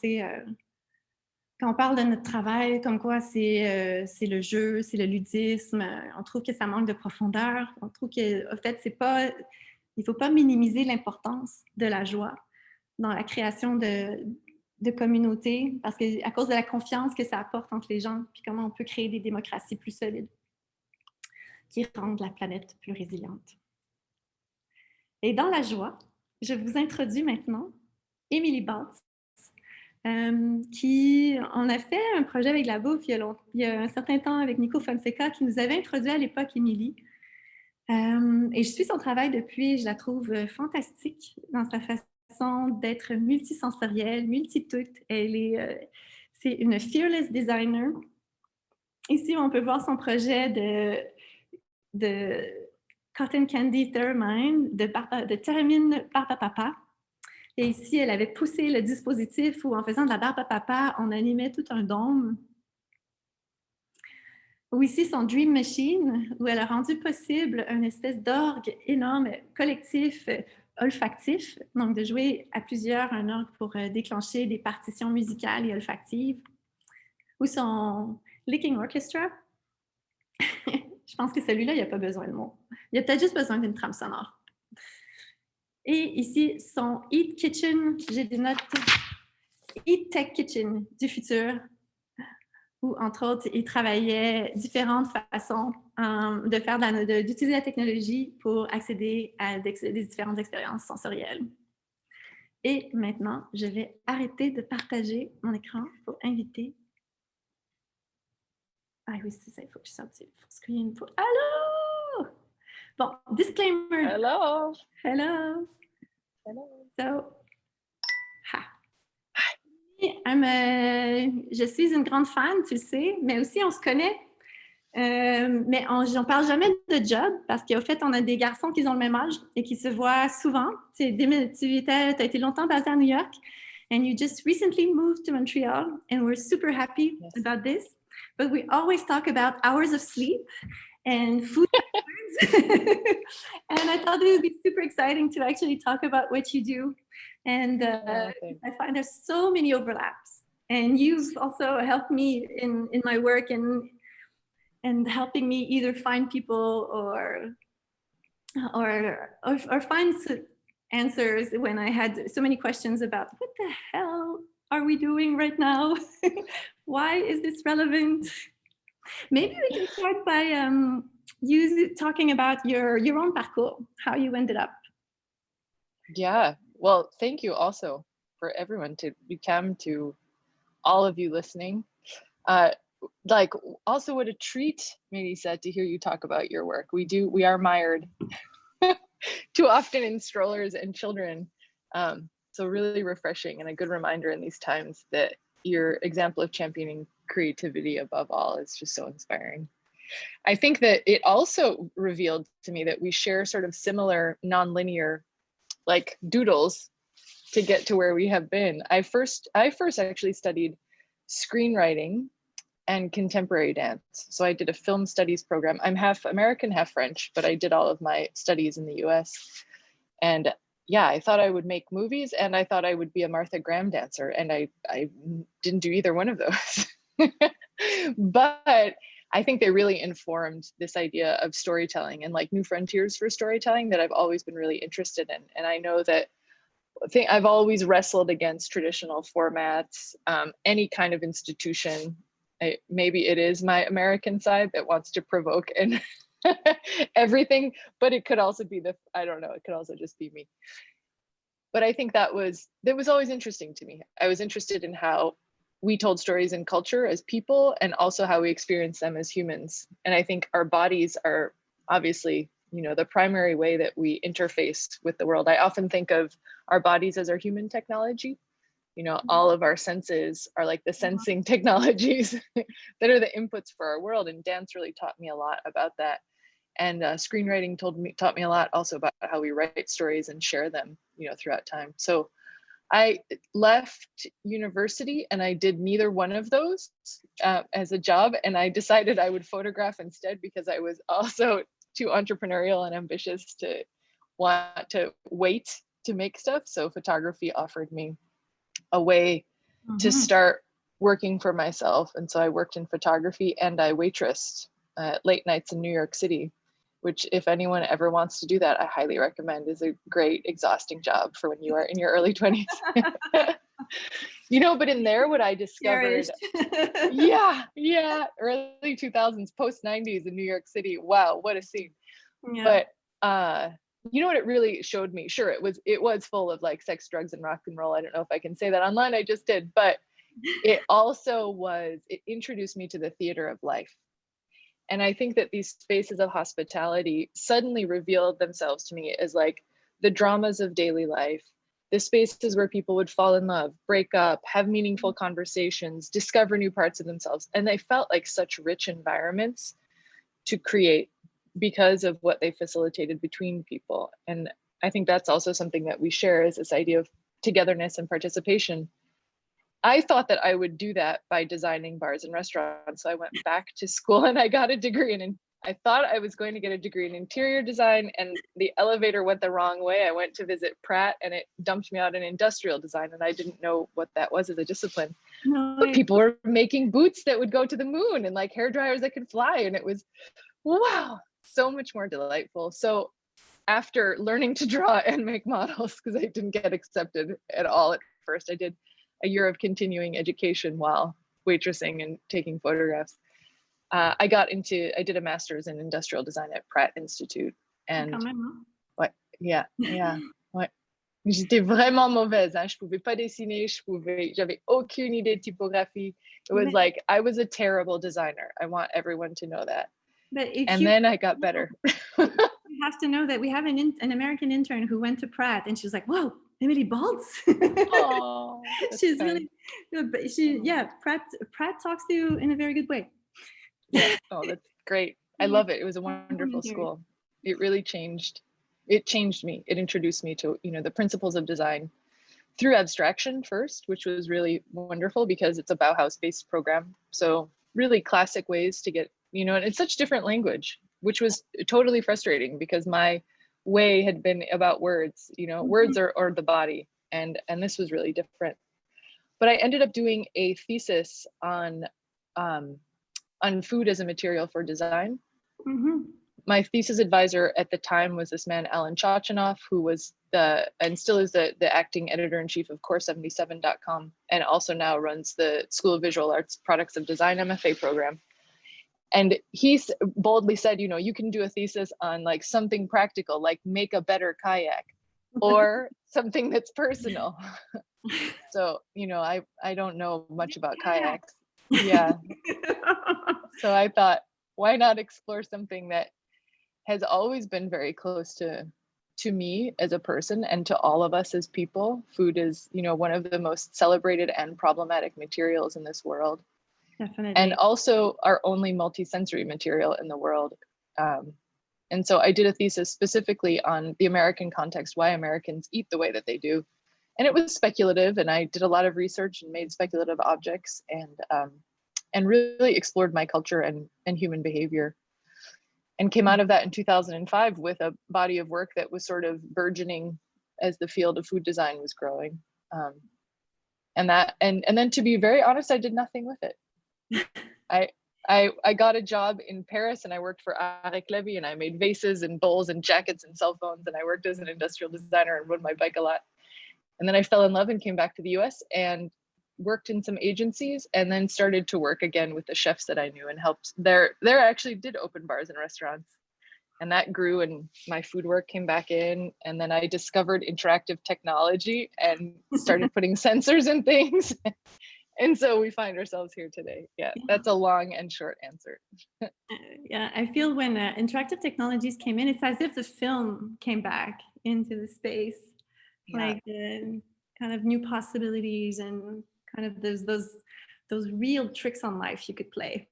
on parle de notre travail, comme quoi c'est le jeu, c'est le ludisme. On trouve que ça manque de profondeur. On trouve qu'en fait, il ne faut pas minimiser l'importance de la joie dans la création de communautés, parce qu'à cause de la confiance que ça apporte entre les gens, puis comment on peut créer des démocraties plus solides qui rendent la planète plus résiliente. Et dans la joie, je vous introduis maintenant Emilie Baltz, on a fait un projet avec la bouffe il y a un certain temps avec Nico Fonseca qui nous avait introduit à l'époque Emilie. Et je suis son travail depuis, je la trouve fantastique dans sa façon d'être multisensorielle, multitouche. C'est une fearless designer. Ici, on peut voir son projet de Cotton Candy Thermine de Theremin Barbe à Papa. Et ici, elle avait poussé le dispositif où, en faisant de la barbe à papa, on animait tout un dôme. Ou ici, son Dream Machine, où elle a rendu possible une espèce d'orgue énorme, collectif, olfactif, donc de jouer à plusieurs un orgue pour déclencher des partitions musicales et olfactives. Ou son Licking Orchestra. Je pense que celui-là, il n'y a pas besoin de mots. Il y a peut-être juste besoin d'une trame sonore. Et ici, son Eat Kitchen, j'ai des notes, Eat Tech Kitchen du futur, où, entre autres, il travaillait différentes façons d'utiliser la technologie pour accéder à des différentes expériences sensorielles. Et maintenant, je vais arrêter de partager mon écran pour inviter. Ah oui, c'est ça, il faut que je sorte sur full screen. Allô! Bon, disclaimer. Hello. Hello. Hello. So, je suis une grande fan, tu le sais, mais aussi on se connaît. Mais j'en parle jamais de job parce qu'au fait, on a des garçons qui ont le même âge et qui se voient souvent. Tu as été longtemps basé à New York and you just recently moved to Montreal and we're super happy about this. But we always talk about hours of sleep and food. And I thought it would be super exciting to actually talk about what you do. And I find there's so many overlaps. And you've also helped me in my work and helping me either find people or find answers when I had so many questions about what the hell are we doing right now? Why is this relevant? Maybe we can start by you talking about your own parcours, how you ended up. Yeah, well, thank you also for everyone, to UQAM, to all of you listening. Also what a treat, Melissa, to hear you talk about your work. We are mired too often in strollers and children. So really refreshing and a good reminder in these times that your example of championing creativity above all is just so inspiring. I think that it also revealed to me that we share sort of similar nonlinear like doodles to get to where we have been. I first actually studied screenwriting and contemporary dance. So I did a film studies program. I'm half American, half French, but I did all of my studies in the US. And yeah, I thought I would make movies and I thought I would be a Martha Graham dancer. And I didn't do either one of those. But I think they really informed this idea of storytelling and like new frontiers for storytelling that I've always been really interested in. And I know that I've always wrestled against traditional formats, any kind of institution. Maybe it is my American side that wants to provoke and everything, but it could also be I don't know, it could also just be me. But I think that was always interesting to me. I was interested in how we told stories in culture as people, and also how we experience them as humans. And I think our bodies are obviously, the primary way that we interface with the world. I often think of our bodies as our human technology. All of our senses are like the sensing technologies that are the inputs for our world. And dance really taught me a lot about that. And screenwriting taught me a lot also about how we write stories and share them, throughout time. So I left university and I did neither one of those as a job. And I decided I would photograph instead, because I was also too entrepreneurial and ambitious to want to wait to make stuff. So photography offered me a way to start working for myself. And so I worked in photography, and I waitressed late nights in New York City, which, if anyone ever wants to do that, I highly recommend. Is a great, exhausting job for when you are in your early 20s. But in there, what I discovered, early 2000s, post 90s in New York City. Wow, what a scene. Yeah. But what it really showed me, sure, it was full of like sex, drugs, and rock and roll. I don't know if I can say that online, I just did, but it introduced me to the theater of life. And I think that these spaces of hospitality suddenly revealed themselves to me as like the dramas of daily life, the spaces where people would fall in love, break up, have meaningful conversations, discover new parts of themselves. And they felt like such rich environments to create because of what they facilitated between people. And I think that's also something that we share, is this idea of togetherness and participation. I thought that I would do that by designing bars and restaurants. So I went back to school and I got a degree I thought I was going to get a degree in interior design, and the elevator went the wrong way. I went to visit Pratt and it dumped me out in industrial design, and I didn't know what that was as a discipline. But people were making boots that would go to the moon and like hair dryers that could fly. And it was, wow, so much more delightful. So after learning to draw and make models, because I didn't get accepted at all at first, I did a year of continuing education while waitressing and taking photographs. I did a master's in industrial design at Pratt Institute. And j'étais vraiment mauvaise. Je pouvais pas dessiner. J'avais aucune idée de typographie. It was like, I was a terrible designer. I want everyone to know that. And then I got better. You have to know that we have an American intern who went to Pratt, and she was like, whoa, Emilie Baltz. Oh, she's really good. But Pratt talks to you in a very good way. Yeah. Oh, that's great. I love it. It was a wonderful school. It really changed me. It introduced me to, the principles of design through abstraction first, which was really wonderful because it's a Bauhaus-based program. So really classic ways to get, and it's such different language, which was totally frustrating because my way had been about words, words are the body, and this was really different. But I ended up doing a thesis on food as a material for design. My thesis advisor at the time was this man, Alan Chachanoff, who was and still is the acting editor-in-chief of core77.com, and also now runs the School of Visual Arts Products of Design MFA program. And he boldly said, you can do a thesis on like something practical, like make a better kayak, or something that's personal. So, I don't know much about kayaks. Yeah. So I thought, why not explore something that has always been very close to me as a person and to all of us as people. Food is, one of the most celebrated and problematic materials in this world. Definitely. And also our only multisensory material in the world. And so I did a thesis specifically on the American context, why Americans eat the way that they do. And it was speculative, and I did a lot of research and made speculative objects, and really explored my culture and human behavior, and came out of that in 2005 with a body of work that was sort of burgeoning as the field of food design was growing. And then, to be very honest, I did nothing with it. I got a job in Paris, and I worked for Avec, and I made vases and bowls and jackets and cell phones, and I worked as an industrial designer and rode my bike a lot. And then I fell in love and came back to the US and worked in some agencies, and then started to work again with the chefs that I knew and helped. There actually did open bars and restaurants. and that grew, and my food work came back in, and then I discovered interactive technology and started putting sensors in things. And so we find ourselves here today. Yeah, that's a long and short answer. Yeah, I feel when interactive technologies came in, it's as if the film came back into the space, like kind of new possibilities and kind of those real tricks on life you could play,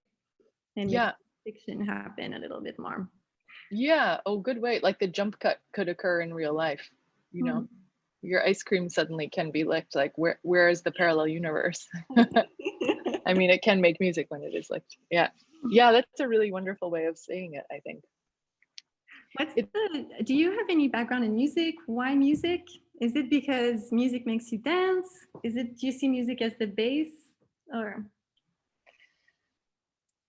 and make fiction happen a little bit more. Yeah. Oh, good way. Like the jump cut could occur in real life. You know, your ice cream suddenly can be licked. Like where is the parallel universe? I mean, it can make music when it is licked. Yeah. Yeah, that's a really wonderful way of saying it, I think. Do you have any background in music? Why music? Is it because music makes you dance? Do you see music as the base? Or?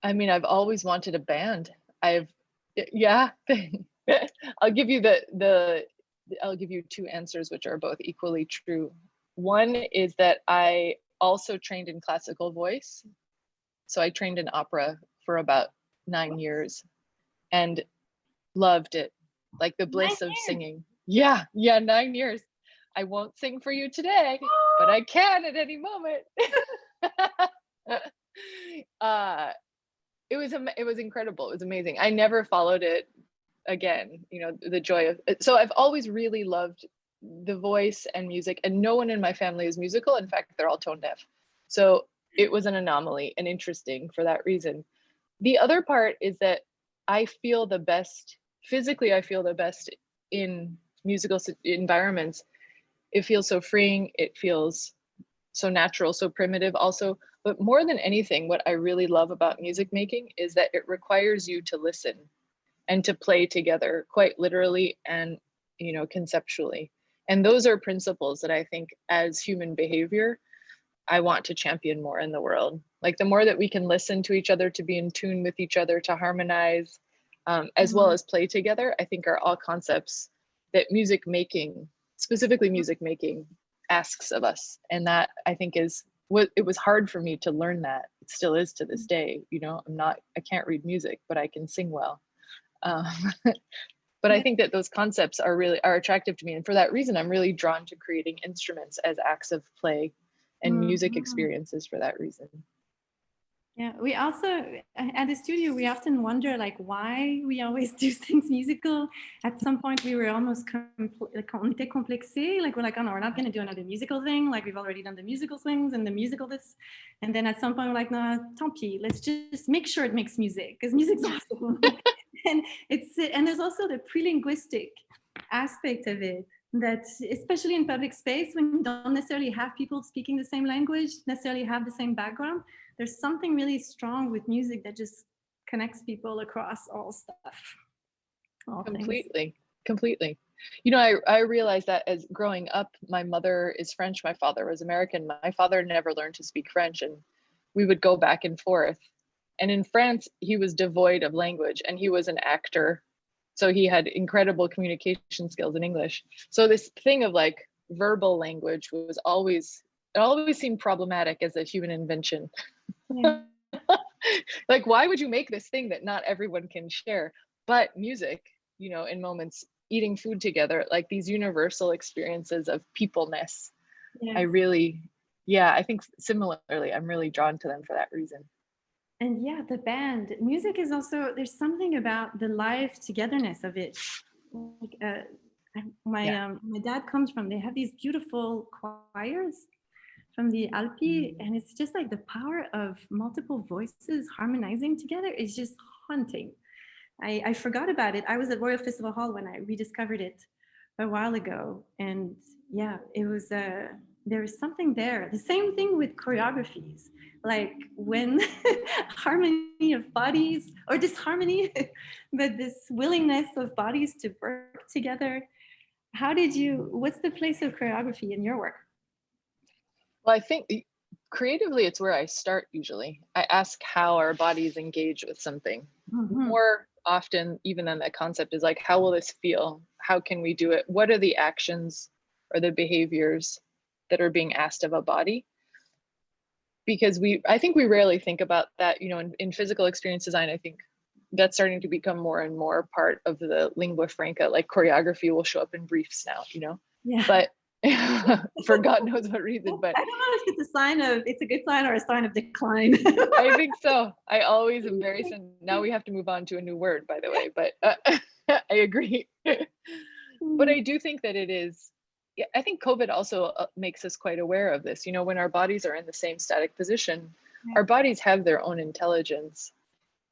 I mean, I've always wanted a band. I'll give you I'll give you two answers, which are both equally true. One is that I also trained in classical voice. So I trained in opera for about 9 years and loved it. Like the bliss of singing. Yeah, 9 years. I won't sing for you today, but I can at any moment. It was incredible. It was amazing. I never followed it again, you know, the joy of it. So I've always really loved the voice and music, and no one in my family is musical. In fact, they're all tone deaf. So it was an anomaly and interesting for that reason. The other part is that I feel the best, physically, I feel the best in musical environments. It feels so freeing. It feels so natural, so primitive also. But more than anything, what I really love about music making is that it requires you to listen and to play together, quite literally and, you know, conceptually. And those are principles that I think as human behavior, I want to champion more in the world. Like the more that we can listen to each other, to be in tune with each other, to harmonize, as well as play together, I think are all concepts that music making, specifically music making, asks of us. And that I think is what it was hard for me to learn that. It still is to this day. You know, I can't read music, but I can sing well. But I think that those concepts are attractive to me. And for that reason, I'm really drawn to creating instruments as acts of play and music experiences for that reason. Yeah, we also, at the studio, we often wonder like why we always do things musical. At some point we were almost on était complexé, like we're like, oh no, we're not going to do another musical thing. Like we've already done the musical things and the musical this. And then at some point we're like, no, tant pis, let's just make sure it makes music, because music's awesome. and there's also the pre-linguistic aspect of it, that especially in public space, when you don't necessarily have people speaking the same language, necessarily have the same background, there's something really strong with music that just connects people across all stuff. Completely. You know, I realized that as growing up, my mother is French, my father was American. My father never learned to speak French, and we would go back and forth. And in France, he was devoid of language, and he was an actor. So he had incredible communication skills in English. So this thing of like verbal language it always seemed problematic as a human invention. Yeah. Like, why would you make this thing that not everyone can share? But music, you know, in moments, eating food together, like these universal experiences of peopleness. Yes. I think similarly, I'm really drawn to them for that reason. And yeah, the band music is also, there's something about the live togetherness of it. Like, my dad comes from, they have these beautiful choirs from the Alpi, and it's just like the power of multiple voices harmonizing together is just haunting. I forgot about it. I was at Royal Festival Hall when I rediscovered it a while ago, and yeah, it was there was something there. The same thing with choreographies, like when harmony of bodies, or disharmony, but this willingness of bodies to work together. What's the place of choreography in your work? Well, I think creatively, it's where I start usually. I ask how our bodies engage with something. More often, even than the concept, is like, how will this feel? How can we do it? What are the actions or the behaviors that are being asked of a body? Because I think we rarely think about that, you know, in physical experience design. I think that's starting to become more and more part of the lingua franca. Like choreography will show up in briefs now, you know. Yeah. But for God knows what reason. But I don't know if it's a good sign or a sign of decline. I think so. I always am very now we have to move on to a new word, by the way, but I agree. But I do think that it is, yeah, I think COVID also makes us quite aware of this. You know, when our bodies are in the same static position, our bodies have their own intelligence.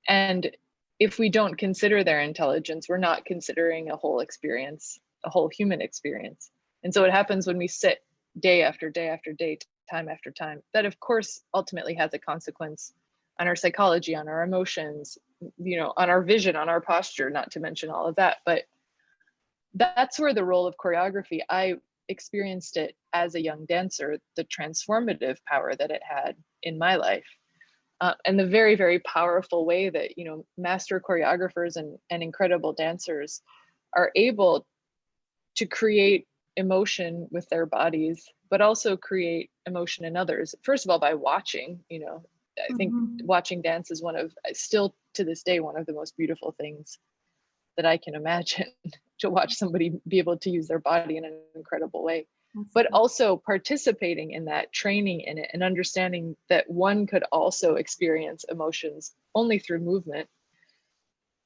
And if we don't consider their intelligence, we're not considering a whole experience, a whole human experience. And so what happens when we sit day after day after day, time after time, that of course ultimately has a consequence on our psychology, on our emotions, you know, on our vision, on our posture, not to mention all of that. But that's where the role of choreography, I experienced it as a young dancer, the transformative power that it had in my life. And the very, very powerful way that, you know, master choreographers and incredible dancers are able to create emotion with their bodies, but also create emotion in others. First of all, by watching, you know, I think watching dance is still to this day, one of the most beautiful things that I can imagine, to watch somebody be able to use their body in an incredible way. But also participating in that, training in it, and understanding that one could also experience emotions only through movement,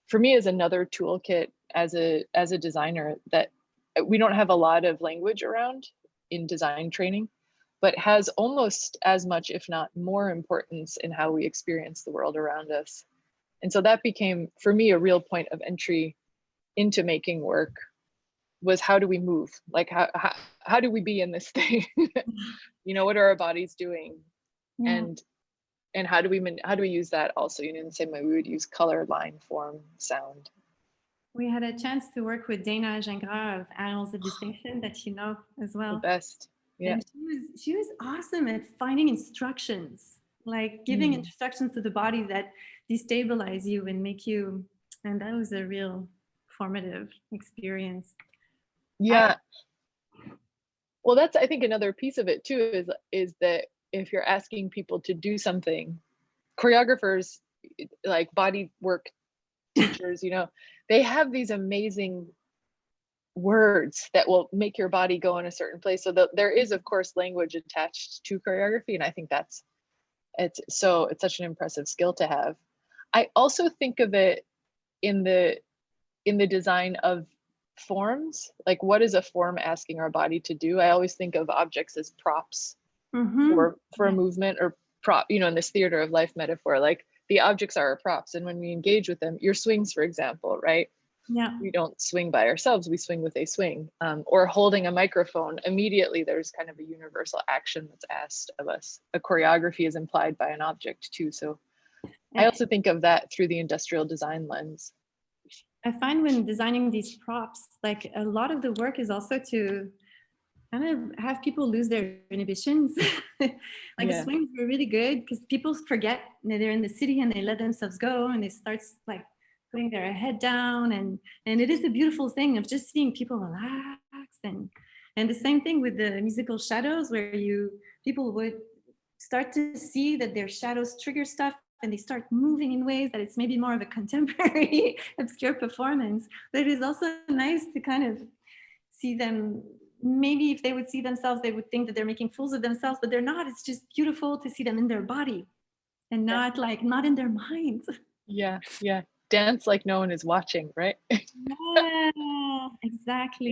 for me is another toolkit as a designer that we don't have a lot of language around in design training, but has almost as much, if not more, importance in how we experience the world around us. And so that became, for me, a real point of entry into making work, was how do we move? Like, how do we be in this thing? You know, what are our bodies doing? Yeah. And how do we use that also, you know, in the same way we would use color, line, form, sound. We had a chance to work with Dana Gingras of Annals of Distinction, that you know as well. The best. Yeah. And she was awesome at finding instructions, like giving instructions to the body that destabilize you and make you, and that was a real formative experience. Yeah. Well, that's, I think, another piece of it too, is that if you're asking people to do something, choreographers, like body work teachers, you know, they have these amazing words that will make your body go in a certain place. So there is, of course, language attached to choreography, and I think it's such an impressive skill to have. I also think of it in the design of forms, like what is a form asking our body to do? I always think of objects as props for a movement, or prop, you know, in this theater of life metaphor, like the objects are our props. And when we engage with them, your swings, for example, right? Yeah. We don't swing by ourselves, we swing with a swing. Or holding a microphone, immediately there's kind of a universal action that's asked of us. A choreography is implied by an object too. So I also think of that through the industrial design lens. I find when designing these props, like a lot of the work is also to kind of have people lose their inhibitions. Like the swings were really good because people forget that they're in the city and they let themselves go and they start like putting their head down, and it is a beautiful thing of just seeing people relax, and the same thing with the musical shadows, where people would start to see that their shadows trigger stuff and they start moving in ways that it's maybe more of a contemporary obscure performance. But it is also nice to kind of see them. Maybe if they would see themselves, they would think that they're making fools of themselves, but they're not. It's just beautiful to see them in their body and not in their minds. Yeah. Dance like no one is watching, right? Yeah, exactly.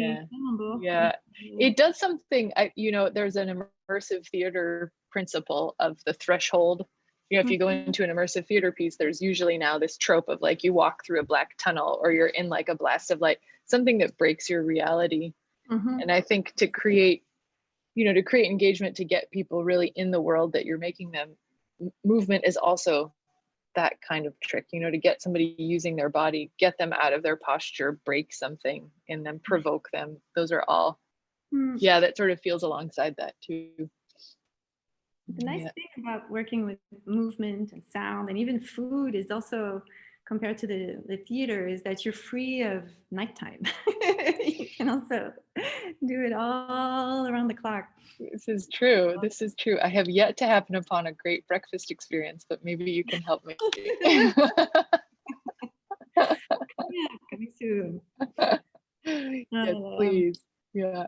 Yeah. It does something, you know, there's an immersive theater principle of the threshold. You know, if you go into an immersive theater piece, there's usually now this trope of like you walk through a black tunnel or you're in like a blast of light, something that breaks your reality. And I think to create engagement, to get people really in the world that you're making them, movement is also that kind of trick, you know, to get somebody using their body, get them out of their posture, break something in them, provoke them. Those are all, that sort of feels alongside that too. The nice thing about working with movement and sound and even food is also, compared to the theater, is that you're free of nighttime. You can also do it all around the clock. This is true. I have yet to happen upon a great breakfast experience, but maybe you can help me. Yeah, coming soon. Yes, please. Yeah.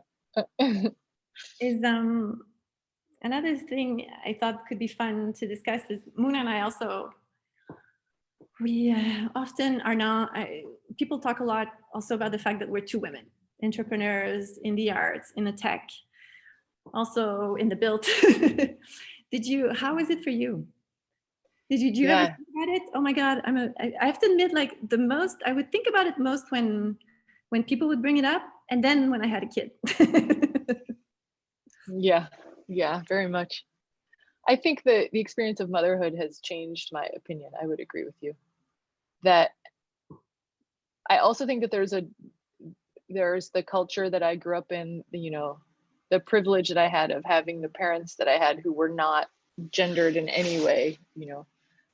Is another thing I thought could be fun to discuss is Mouna and I also, we often are not, people talk a lot also about the fact that we're two women, entrepreneurs in the arts, in the tech, also in the built. How is it for you? Do you ever think about it? Oh my God, I have to admit, like I would think about it most when people would bring it up, and then when I had a kid. Yeah, very much. I think that the experience of motherhood has changed my opinion. I would agree with you. That I also think that there's the culture that I grew up in, the privilege that I had of having the parents that I had who were not gendered in any way,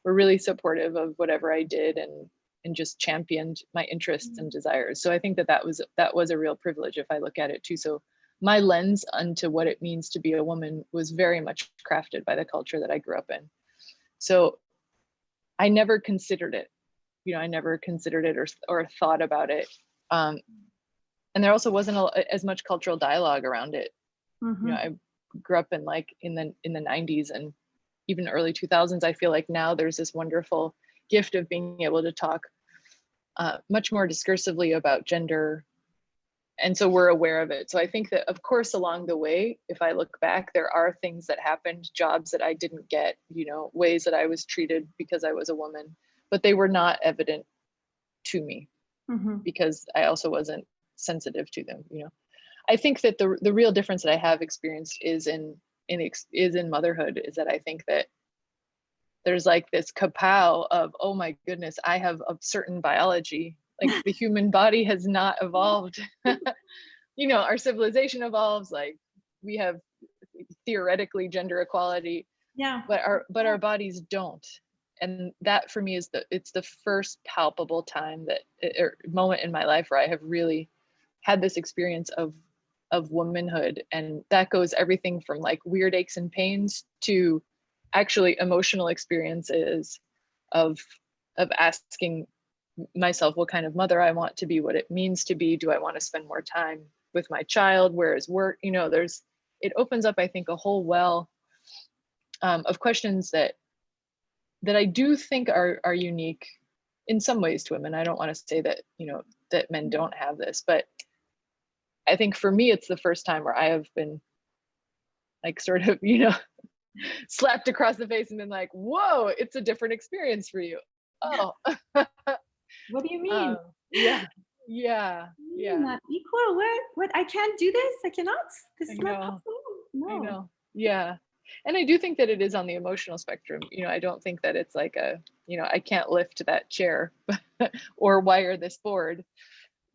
were really supportive of whatever I did and just championed my interests and desires. So I think that was a real privilege if I look at it too. So my lens onto what it means to be a woman was very much crafted by the culture that I grew up in. So I never considered it, I never considered it or thought about it. And there also wasn't as much cultural dialogue around it. Mm-hmm. I grew up in the 90s and even early 2000s. I feel like now there's this wonderful gift of being able to talk much more discursively about gender. And so we're aware of it. So I think that, of course, along the way, if I look back, there are things that happened, jobs that I didn't get, ways that I was treated because I was a woman, but they were not evident to me because I also wasn't sensitive to them. I think that the real difference that I have experienced is in motherhood, is that I think that there's like this kapow of, oh my goodness, I have a certain biology. Like the human body has not evolved. Our civilization evolves, like we have theoretically gender equality, but our bodies don't. And that for me it's the first palpable time or moment in my life where I have really had this experience of womanhood. And that goes everything from like weird aches and pains to actually emotional experiences of asking myself what kind of mother I want to be, what it means to be. Do I want to spend more time with my child? Where is work? It opens up, I think, a whole well of questions that I do think are unique in some ways to women. I don't want to say that, that men don't have this, but I think for me, it's the first time where I have been like sort of, slapped across the face and been like, whoa, it's a different experience for you. Oh. What do you mean? Yeah. Not equal? What? I can't do this? I cannot? This is not possible? No. I know. Yeah. And I do think that it is on the emotional spectrum. I don't think that it's like I can't lift that chair or wire this board.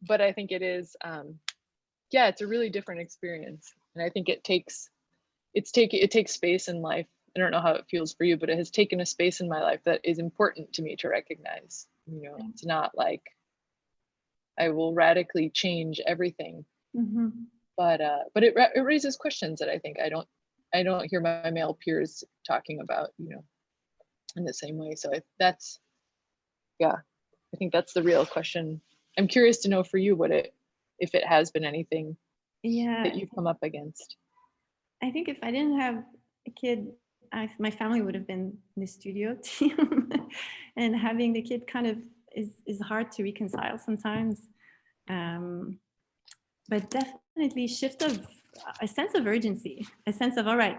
But I think it is, it's a really different experience. And I think it takes space in life. I don't know how it feels for you, but it has taken a space in my life that is important to me to recognize. It's not like I will radically change everything, but it raises questions that I think I don't hear my male peers talking about, in the same way. So I think that's the real question. I'm curious to know for you if it has been anything that you've come up against. I think if I didn't have a kid, my family would have been in the studio team, and having the kid kind of is hard to reconcile sometimes. But definitely shift of a sense of urgency, a sense of, all right,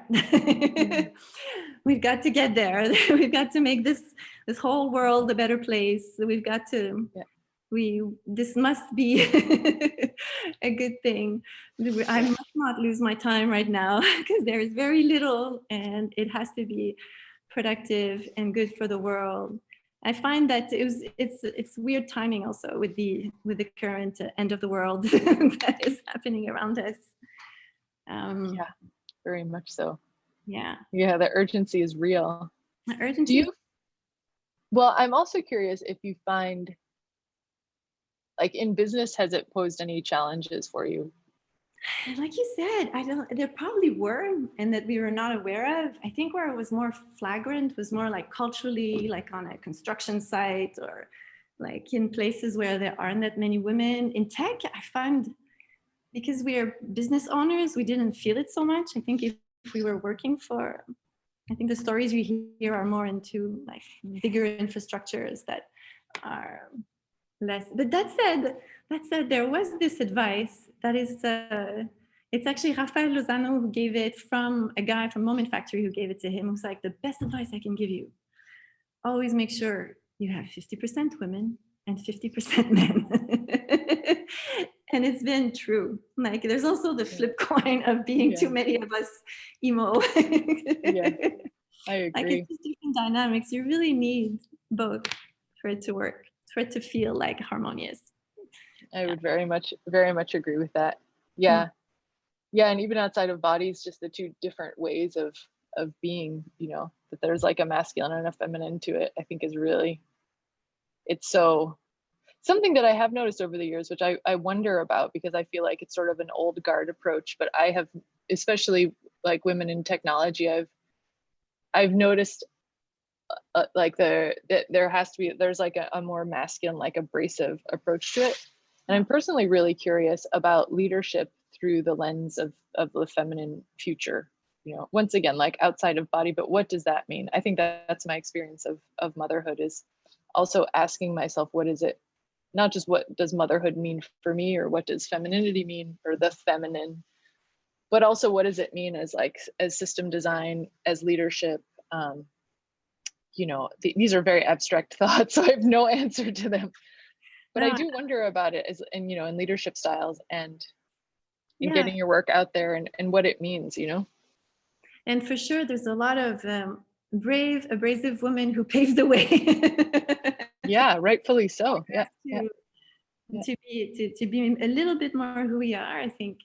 we've got to get there. We've got to make this whole world a better place. We've got to, this must be a good thing. I must not lose my time right now because there is very little and it has to be productive and good for the world. I find that it's weird timing also with the current end of the world that is happening around us. Very much so. Yeah, the urgency is real. The urgency. Well, I'm also curious if you find, like in business, has it posed any challenges for you? Like you said, there probably were, and that we were not aware of. I think where it was more flagrant was more like culturally, like on a construction site or like in places where there aren't that many women. In tech, I find, because we are business owners, we didn't feel it so much. I think if we were working for, I think the stories we hear are more into like bigger infrastructures that are less. But that said, there was this advice that is, it's actually Rafael Lozano who gave it, from a guy from Moment Factory who gave it to him, who's like, the best advice I can give you, always make sure you have 50% women and 50% men. And it's been true. Like, there's also the flip coin of being too many of us emo. Yeah, I agree. Like, it's just different dynamics. You really need both for it to work, for it to feel like harmonious. I would very much agree with that. Yeah. Yeah, and even outside of bodies, just the two different ways of being, you know, that there's like a masculine and a feminine to it, I think is really, it's so something that I have noticed over the years, which I wonder about, because I feel like it's sort of an old guard approach, but I have, especially like women in technology, I've noticed like there's like a more masculine, like abrasive approach to it. And I'm personally really curious about leadership through the lens of the feminine future, you know, once again, like outside of body, but what does that mean? I think that's my experience of motherhood, is also asking myself, what is it, not just what does motherhood mean for me, or what does femininity mean, or the feminine, but also what does it mean as system design, as leadership. You know, these are very abstract thoughts, so I have no answer to them. But I do wonder about it as, and, you know, in leadership styles and in getting your work out there, and what it means, you know. And for sure, there's a lot of brave, abrasive women who paved the way. Yeah, rightfully so. Yeah. To be a little bit more who we are, I think.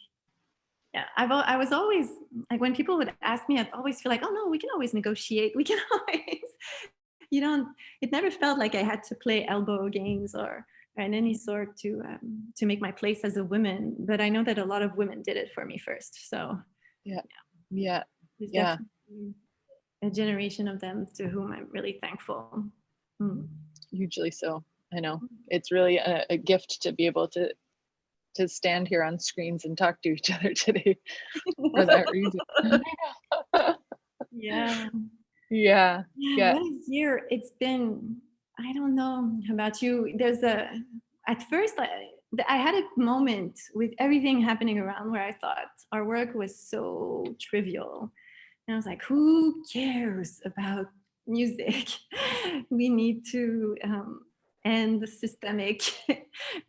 Yeah, I was always like, when people would ask me, I'd always feel like, oh no, we can always negotiate. We can always, it never felt like I had to play elbow games or in any sort to make my place as a woman. But I know that a lot of women did it for me first. So Yeah. There's definitely a generation of them to whom I'm really thankful. Hugely so. I know it's really a gift to be able to stand here on screens and talk to each other today for that reason. Yeah. Yeah. What a year it's been. I don't know about you. At first I had a moment with everything happening around where I thought our work was so trivial. And I was like, who cares about music? We need to end the systemic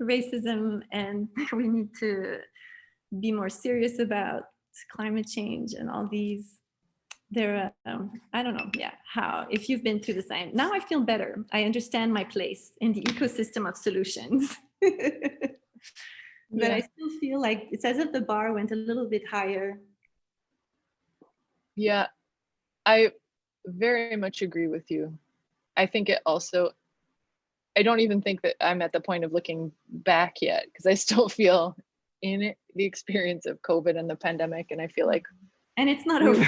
racism, and we need to be more serious about climate change and all these. I don't know, how, if you've been through the same. Now I feel better. I understand my place in the ecosystem of solutions. But I still feel like it's as if the bar went a little bit higher. Yeah, I very much agree with you. I think it also, I don't even think that I'm at the point of looking back yet, because I still feel in it, the experience of COVID and the pandemic, and I feel like, and it's not over.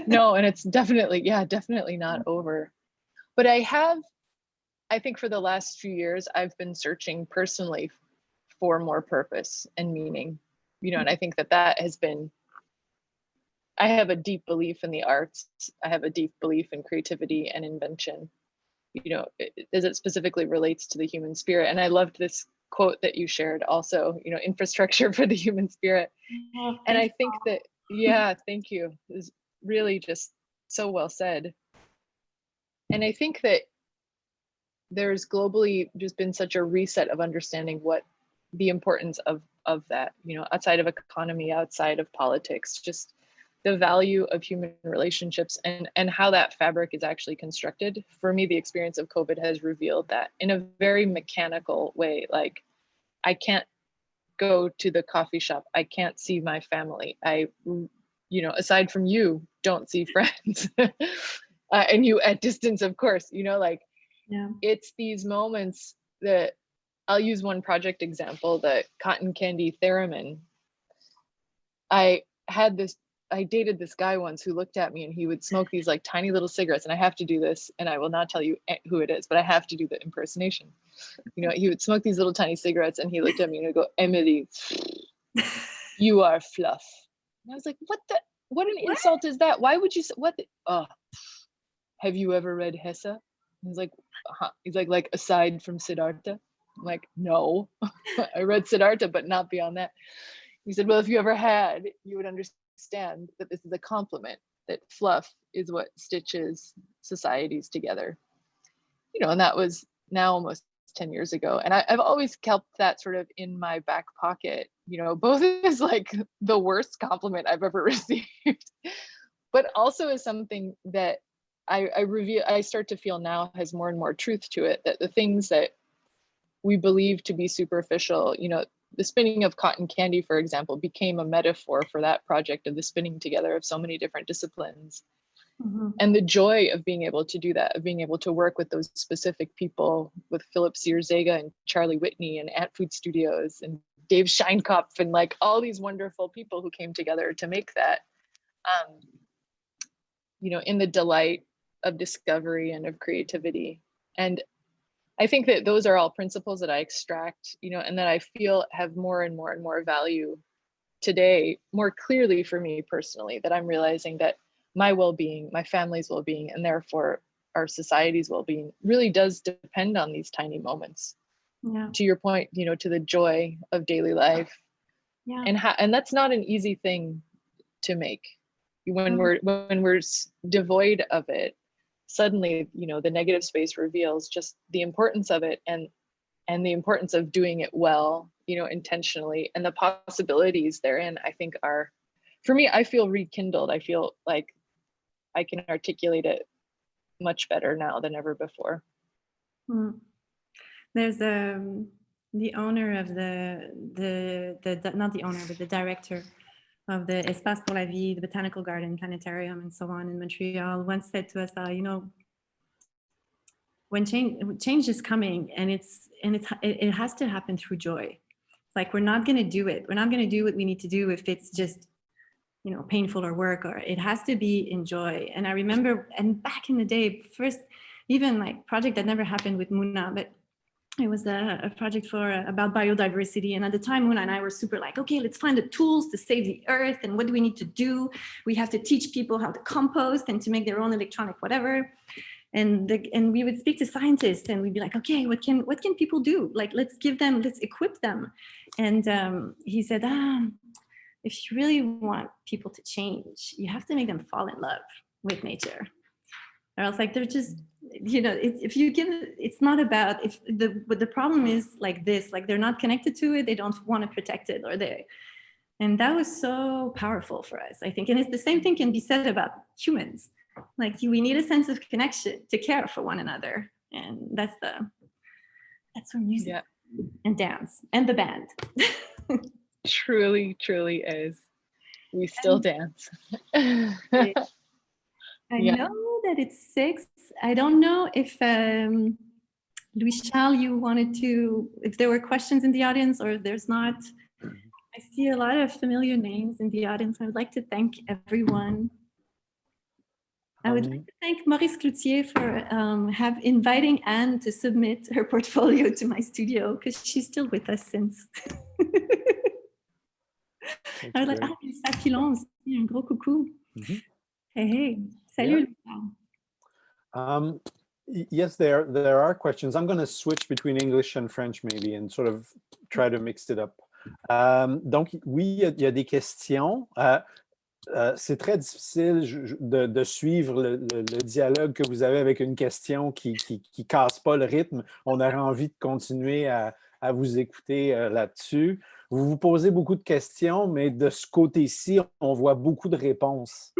No, and it's definitely not over. But I think for the last few years, I've been searching personally for more purpose and meaning, you know, and I think that has been, I have a deep belief in the arts. I have a deep belief in creativity and invention, you know, as it specifically relates to the human spirit. And I loved this quote that you shared also, you know, infrastructure for the human spirit. And I think that, thank you. It was really just so well said. And I think that there's globally just been such a reset of understanding what the importance of that, you know, outside of economy, outside of politics, just the value of human relationships and how that fabric is actually constructed. For me, the experience of COVID has revealed that in a very mechanical way. Like, I can't go to the coffee shop. I can't see my family. I, you know, aside from you, don't see friends. And you at distance, of course, you know, like, it's these moments that, I'll use one project example, the cotton candy theremin. I had this I dated this guy once who looked at me and he would smoke these like tiny little cigarettes, and I have to do this, and I will not tell you who it is, but I have to do the impersonation. You know, he would smoke these little tiny cigarettes and he looked at me and he'd go, Emilie, you are fluff. And I was like, what an insult is that? Why would you say, have you ever read Hesse? And he's like, he's like aside from Siddhartha? I'm like, no, I read Siddhartha, but not beyond that. He said, well, if you ever had, you would understand that this is a compliment, that fluff is what stitches societies together. You know, and that was now almost 10 years ago. And I've always kept that sort of in my back pocket, you know, both as like the worst compliment I've ever received, but also as something that I start to feel now has more and more truth to it, that the things that we believe to be superficial, you know, the spinning of cotton candy, for example, became a metaphor for that project of the spinning together of so many different disciplines. Mm-hmm. And the joy of being able to do that, of being able to work with those specific people, with Philip Sears-Zaga and Charlie Whitney and Ant Food Studios and Dave Scheinkopf and like all these wonderful people who came together to make that, you know, in the delight of discovery and of creativity. And I think that those are all principles that I extract, you know, and that I feel have more and more and more value today, more clearly for me personally, that I'm realizing that my well-being, my family's well-being, and therefore our society's well-being really does depend on these tiny moments. Yeah. To your point, you know, to the joy of daily life. Yeah. And that's not an easy thing to make. When we're devoid of it, suddenly, you know, the negative space reveals just the importance of it and the importance of doing it well, you know, intentionally, and the possibilities therein, I think are, for me, I feel rekindled. I feel like I can articulate it much better now than ever before. There's the owner of the not the owner, but the director of the Espace pour la Vie, the Botanical Garden, Planetarium, and so on in Montreal, once said to us, you know, when change is coming, and it has to happen through joy. It's like, we're not going to do it. We're not going to do what we need to do if it's just, you know, painful or work, or it has to be in joy. And I remember, and back in the day, first, even like project that never happened with Mouna, but it was a project about biodiversity. And at the time, Mouna and I were super like, okay, let's find the tools to save the earth. And what do we need to do? We have to teach people how to compost and to make their own electronic whatever. And we would speak to scientists and we'd be like, okay, what can people do? Like, let's equip them. And he said, if you really want people to change, you have to make them fall in love with nature. Or else, like, they're just, you know, if you give, it's not about, but the problem is like this, like, they're not connected to it, they don't want to protect it, and that was so powerful for us, I think. And it's the same thing can be said about humans. Like, we need a sense of connection to care for one another. And that's where music and dance and the band. Truly, truly is. We still dance. I know that it's 6. I don't know if Louis-Charles, you wanted to, if there were questions in the audience, or if there's not. I see a lot of familiar names in the audience. I would like to thank everyone. I would like to thank Maurice Cloutier for inviting Anne to submit her portfolio to my studio, because she's still with us since. I was like, Sapilon aussi, un gros coucou. Hey, salut. Yeah. Yes, there are questions. I'm going to switch between English and French maybe and sort of try to mix it up. Donc, oui, il y a des questions. C'est très difficile de suivre le dialogue que vous avez avec une question qui casse pas le rythme. On aurait envie de continuer à vous écouter là-dessus. Vous posez beaucoup de questions, mais de ce côté-ci, on voit beaucoup de réponses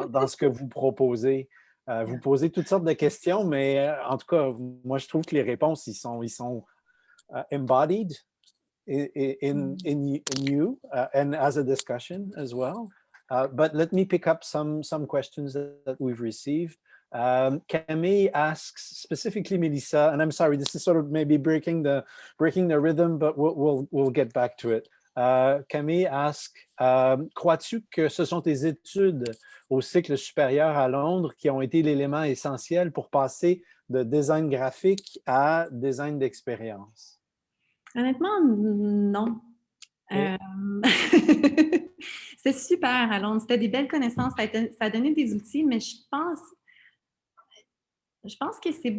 dans ce que vous proposez. Vous posez toutes sortes de questions, mais en tout cas, moi, je trouve que les réponses, ils sont embodied in you and as a discussion as well. But let me pick up some questions that we've received. Camille asks specifically, Melissa, and I'm sorry, this is sort of maybe breaking the rhythm, but we'll get back to it. Camille ask, crois-tu que ce sont tes études au cycle supérieur à Londres qui ont été l'élément essentiel pour passer de design graphique à design d'expérience? Honnêtement, non. Okay. C'est super à Londres. C'était des belles connaissances. Ça a donné des outils, mais je pense que c'est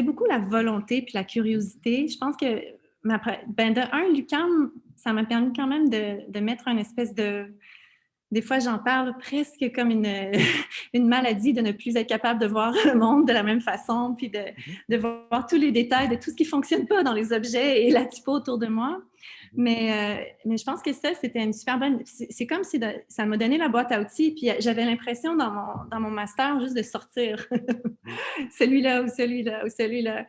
beaucoup la volonté puis la curiosité. Je pense que de un, l'UQAM, ça m'a permis quand même de mettre une espèce de... Des fois, j'en parle presque comme une maladie de ne plus être capable de voir le monde de la même façon, puis de voir tous les détails de tout ce qui ne fonctionne pas dans les objets et la typo autour de moi. Mais je pense que ça, c'était une super bonne... C'est comme si ça m'a donné la boîte à outils, puis j'avais l'impression dans mon master juste de sortir celui-là ou celui-là ou celui-là.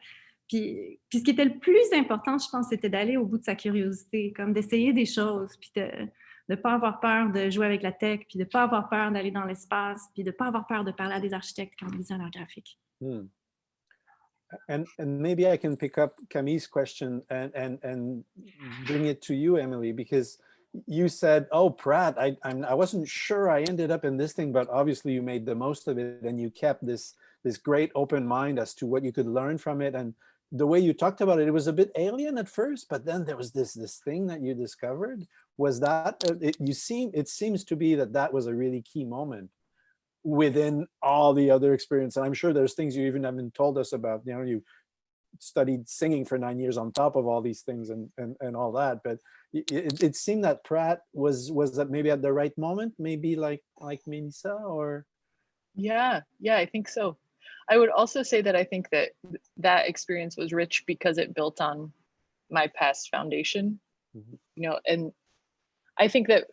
Puis ce qui était le plus important, je pense, c'était d'aller au bout de sa curiosité, comme d'essayer des choses, puis de ne pas avoir peur de jouer avec la tech, puis de ne pas avoir peur d'aller dans l'espace, puis de ne pas avoir peur de parler à des architectes quand on designer graphique. And maybe I can pick up Camille's question and bring it to you, Emily, because you said, "Oh, Pratt, I wasn't sure I ended up in this thing, but obviously you made the most of it, and you kept this great open mind as to what you could learn from it." And the way you talked about it, it was a bit alien at first, but then there was this thing that you discovered. Was that it seems to be that was a really key moment within all the other experience. And I'm sure there's things you even haven't told us about. You know, you studied singing for 9 years on top of all these things and all that. But it seemed that Pratt was that maybe at the right moment, maybe like Melissa, or... Yeah, I think so. I would also say that I think that experience was rich because it built on my past foundation, you know, and I think that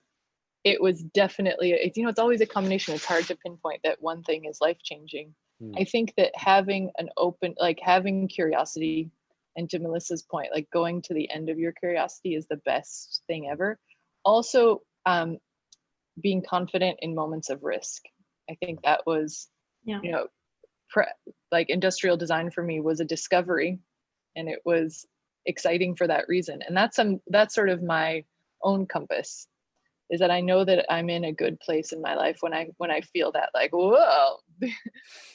it was definitely, it's always a combination. It's hard to pinpoint that one thing is life-changing. I think that having having curiosity, and to Melissa's point, like going to the end of your curiosity is the best thing ever. Also, being confident in moments of risk. I think that was, you know, like industrial design for me was a discovery, and it was exciting for that reason. And that's sort of my own compass, is that I know that I'm in a good place in my life when I feel that, like, whoa,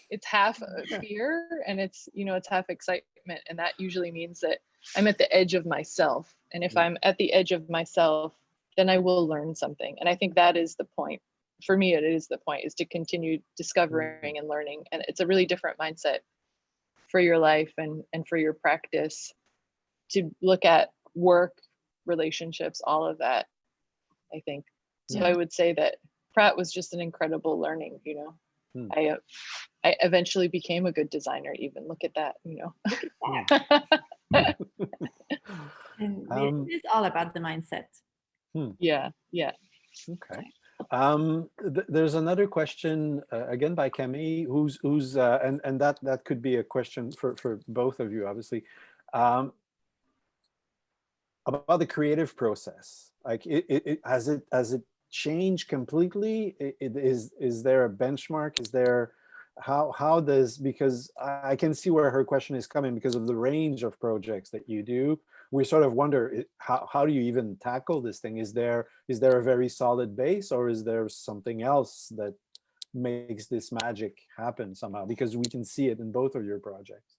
it's half fear and it's half excitement. And that usually means that I'm at the edge of myself. And if I'm at the edge of myself, then I will learn something. And I think that is the point. For me, it is the point, is to continue discovering and learning. And it's a really different mindset for your life and for your practice, to look at work, relationships, all of that, I think. So I would say that Pratt was just an incredible learning, you know. I eventually became a good designer, even. Look at that, you know. And it is all about the mindset. Yeah. Okay. There's another question again by Camille, who's and that could be a question for both of you, obviously, about the creative process. Like, has it changed completely? Is there a benchmark? Is there how does, because I can see where her question is coming, because of the range of projects that you do. We sort of wonder, how do you even tackle this thing? Is there a very solid base, or is there something else that makes this magic happen somehow? Because we can see it in both of your projects.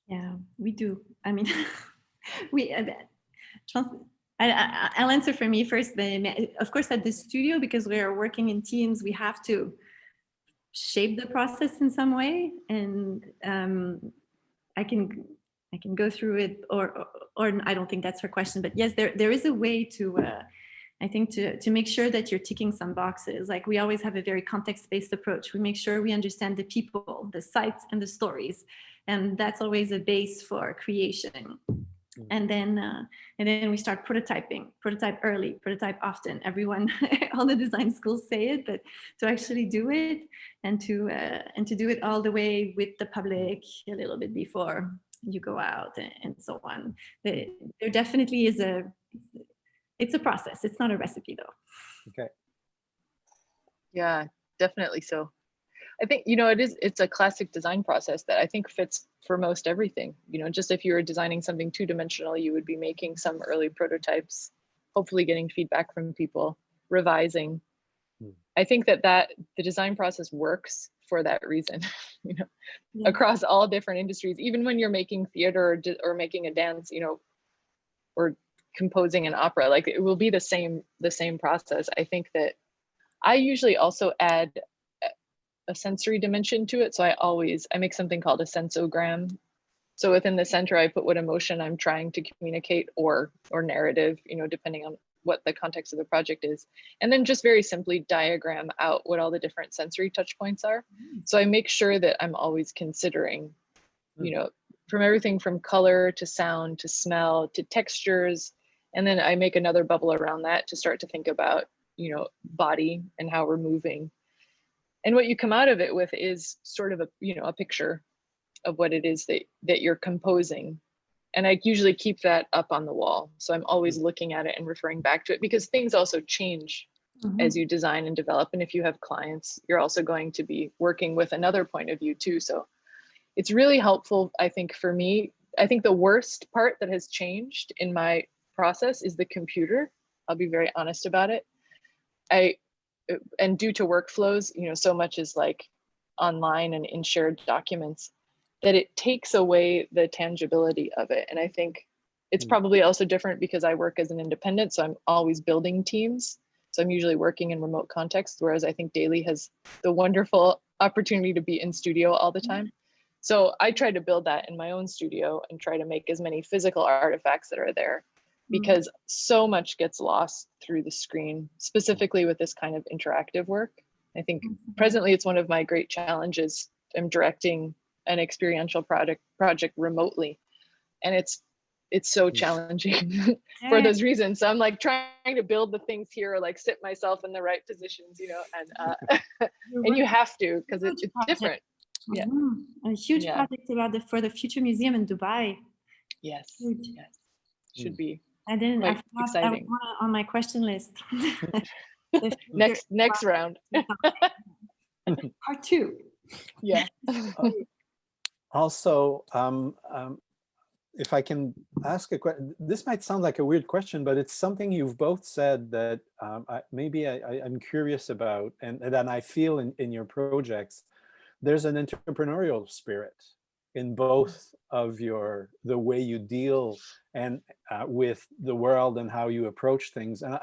Yeah, we do. I mean, I'll answer for me first. Of course, at the studio, because we are working in teams, we have to shape the process in some way, and I can go through it, or I don't think that's her question, but yes, there is a way to I think to make sure that you're ticking some boxes. Like, we always have a very context-based approach. We make sure we understand the people, the sites, and the stories, and that's always a base for creation. And then we start prototyping. Prototype early, prototype often. Everyone, all the design schools say it, but to actually do it, and to do it all the way with the public a little bit before you go out, and so on. There definitely is it's a process. It's not a recipe, though. Okay. Yeah, definitely so. I think, it's a classic design process that I think fits for most everything. Just if you were designing something two-dimensional, you would be making some early prototypes hopefully getting feedback from people, revising. Mm. I think that the design process works for that reason, you know, Yeah. across all different industries. Even when you're making theater or making a dance, you know, or composing an opera, like it will be the same process. I think that I usually also add a sensory dimension to it. So I make something called a sensogram. So within the center, I put what emotion I'm trying to communicate or narrative, you know, depending on what the context of the project is. And then just very simply diagram out what all the different sensory touch points are. So I make sure that I'm always considering, you know, from everything from color to sound to smell to textures. And then I make another bubble around that to start to think about, you know, body and how we're moving. And what you come out of it with is sort of a picture of what it is that you're composing. And I usually keep that up on the wall. So I'm always looking at it and referring back to it, because things also change as you design and develop. And if you have clients, you're also going to be working with another point of view too. So it's really helpful, I think, for me. I think the worst part that has changed in my process is the computer. I'll be very honest about it. And due to workflows, you know, so much is like online and in shared documents, that it takes away the tangibility of it. And I think it's probably also different because I work as an independent, so I'm always building teams. So I'm usually working in remote contexts, whereas I think Daily has the wonderful opportunity to be in studio all the time. So I try to build that in my own studio and try to make as many physical artifacts that are there, because so much gets lost through the screen, specifically with this kind of interactive work. I think presently it's one of my great challenges. I'm directing an experiential project remotely, and it's so challenging for those reasons. So I'm like trying to build the things here, or like sit myself in the right positions, you know, and and you have to, because it's different. Yeah, a huge project about for the future museum in Dubai. Yes, Huge. yes, should be. I forgot exciting. that was on my question list. next round. Part 2. Yeah. Also, if I can ask a question, this might sound like a weird question, but it's something you've both said that I'm curious about, and that I feel in your projects. There's an entrepreneurial spirit in both of the way you deal and with the world and how you approach things. And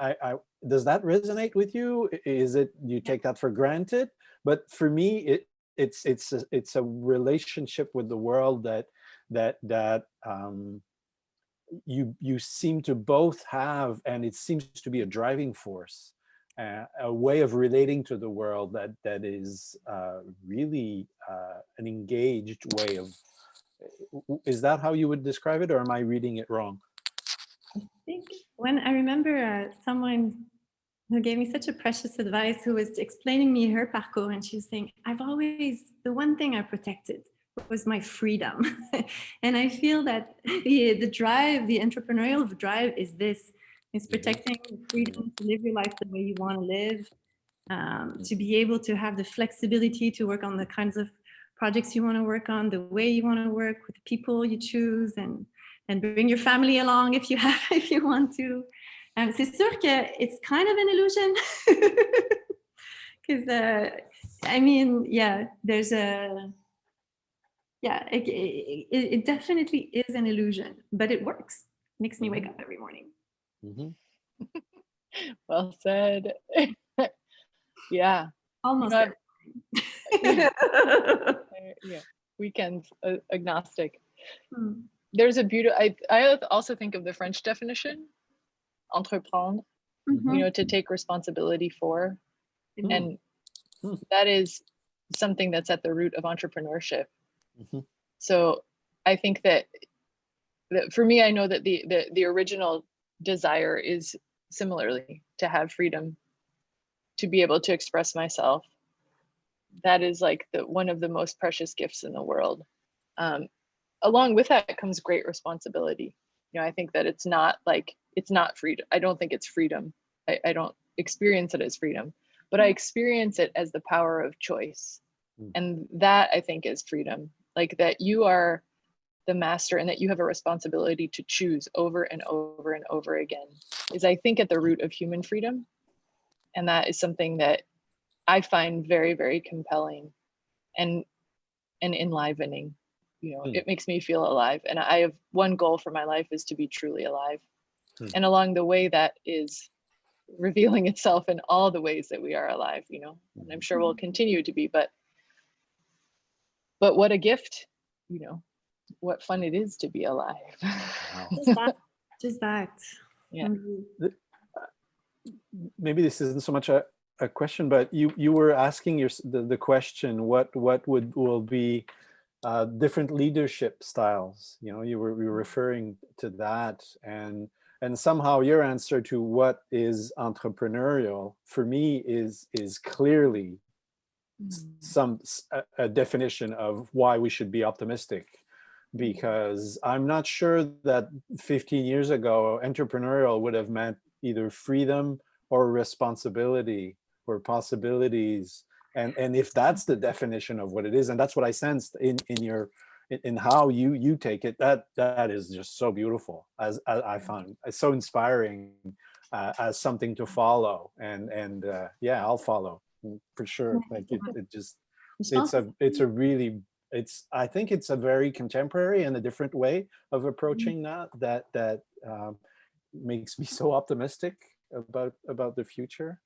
does that resonate with you? Is it, you take that for granted? But for me, it's a relationship with the world that you seem to both have, and it seems to be a driving force, a way of relating to the world that is really an engaged way of. Is that how you would describe it, or am I reading it wrong? I think when I remember someone who gave me such a precious advice, who was explaining me her parcours, and she was saying, the one thing I protected was my freedom. And I feel that the drive, the entrepreneurial drive is protecting the freedom to live your life the way you want to live, to be able to have the flexibility to work on the kinds of projects you want to work on, the way you want to work with the people you choose, and bring your family along if you want to. C'est sûr que it's kind of an illusion, because there's it definitely is an illusion, but it works. Makes me wake up every morning. Well said. Yeah, Almost. Yeah, weekends agnostic. There's a beauty. I also think of the French definition, entreprendre, you know, to take responsibility for, and that is something that's at the root of entrepreneurship. So I think that for me, I know that the original desire is similarly to have freedom, to be able to express myself. That is like one of the most precious gifts in the world. Along with that comes great responsibility. You know, I think that it's not freedom. I don't think it's freedom. I don't experience it as freedom, but I experience it as the power of choice. And that, I think, is freedom. Like that you are the master and that you have a responsibility to choose over and over and over again is, I think, at the root of human freedom. And that is something that I find very, very compelling and enlivening. You know, it makes me feel alive. And I have one goal for my life is to be truly alive. And along the way, that is revealing itself in all the ways that we are alive, you know, and I'm sure we'll continue to be, but what a gift, you know, what fun it is to be alive. Just that. Yeah. Maybe this isn't so much a question, but you were asking the question, what will be different leadership styles? You know, you were referring to that, and somehow your answer to what is entrepreneurial for me is clearly a definition of why we should be optimistic, because I'm not sure that 15 years ago entrepreneurial would have meant either freedom or responsibility or possibilities, and if that's the definition of what it is, and that's what I sensed in how you take it, that is just so beautiful, as I found. It's so inspiring as something to follow, and yeah, I'll follow for sure. Like I think it's a very contemporary and a different way of approaching that makes me so optimistic about the future.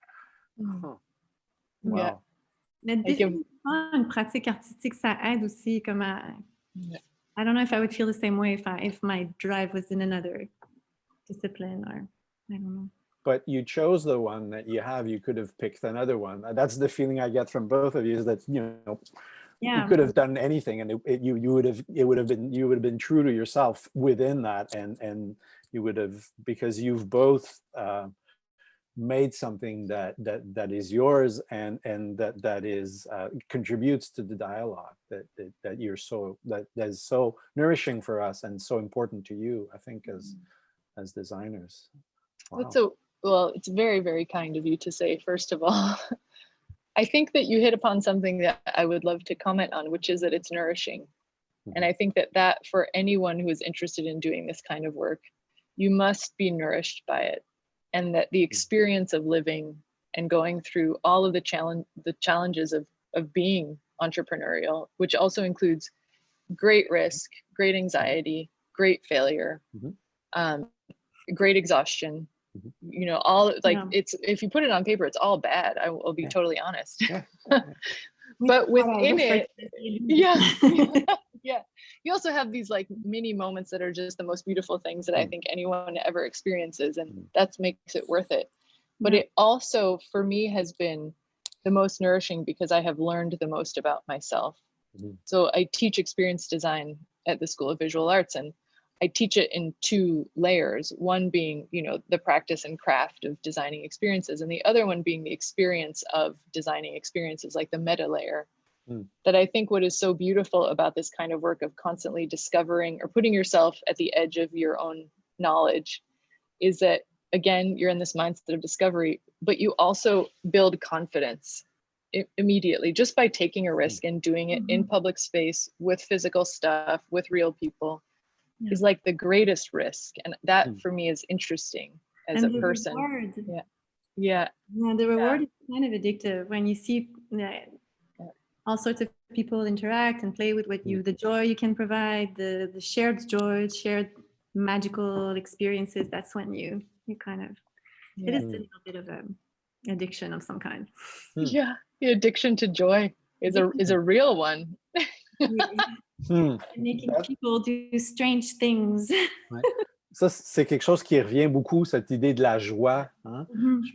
Wow. Yeah. La définition, une pratique artistique, ça aide aussi comme I don't know if I would feel the same way if my drive was in another discipline, or I don't know. But you chose the one that you have. You could have picked another one. That's the feeling I get from both of you, is that, you know, you could have done anything, and you would have been true to yourself within that, and you would have, because you've both made something that is yours, and that is contributes to the dialogue that is so nourishing for us and so important to you, I think, as designers. Wow. Well, it's very, very kind of you to say, first of all. I think that you hit upon something that I would love to comment on, which is that it's nourishing. And I think that for anyone who is interested in doing this kind of work, you must be nourished by it. And that the experience of living and going through all of the challenges of being entrepreneurial, which also includes great risk, great anxiety, great failure, great exhaustion, you know, all it's, if you put it on paper, it's all bad. I will be totally honest. But within it, yeah, you also have these like mini moments that are just the most beautiful things that I think anyone ever experiences, and that makes it worth it. But it also, for me, has been the most nourishing because I have learned the most about myself. So I teach experience design at the School of Visual Arts, and I teach it in 2 layers, one being, you know, the practice and craft of designing experiences, and the other one being the experience of designing experiences, like the meta layer. That I think what is so beautiful about this kind of work of constantly discovering or putting yourself at the edge of your own knowledge is that, again, you're in this mindset of discovery, but you also build confidence immediately just by taking a risk and doing it in public space with physical stuff, with real people. Is like the greatest risk, and that for me is interesting as a person. Reward. Yeah, the reward is kind of addictive when you see all sorts of people interact and play with what the joy you can provide, the shared joy, shared magical experiences. That's when you kind of it is a little bit of an addiction of some kind. Yeah, the addiction to joy is a real one. Making people do strange things. Ça, c'est quelque chose qui revient beaucoup, cette idée de la joie. Hein?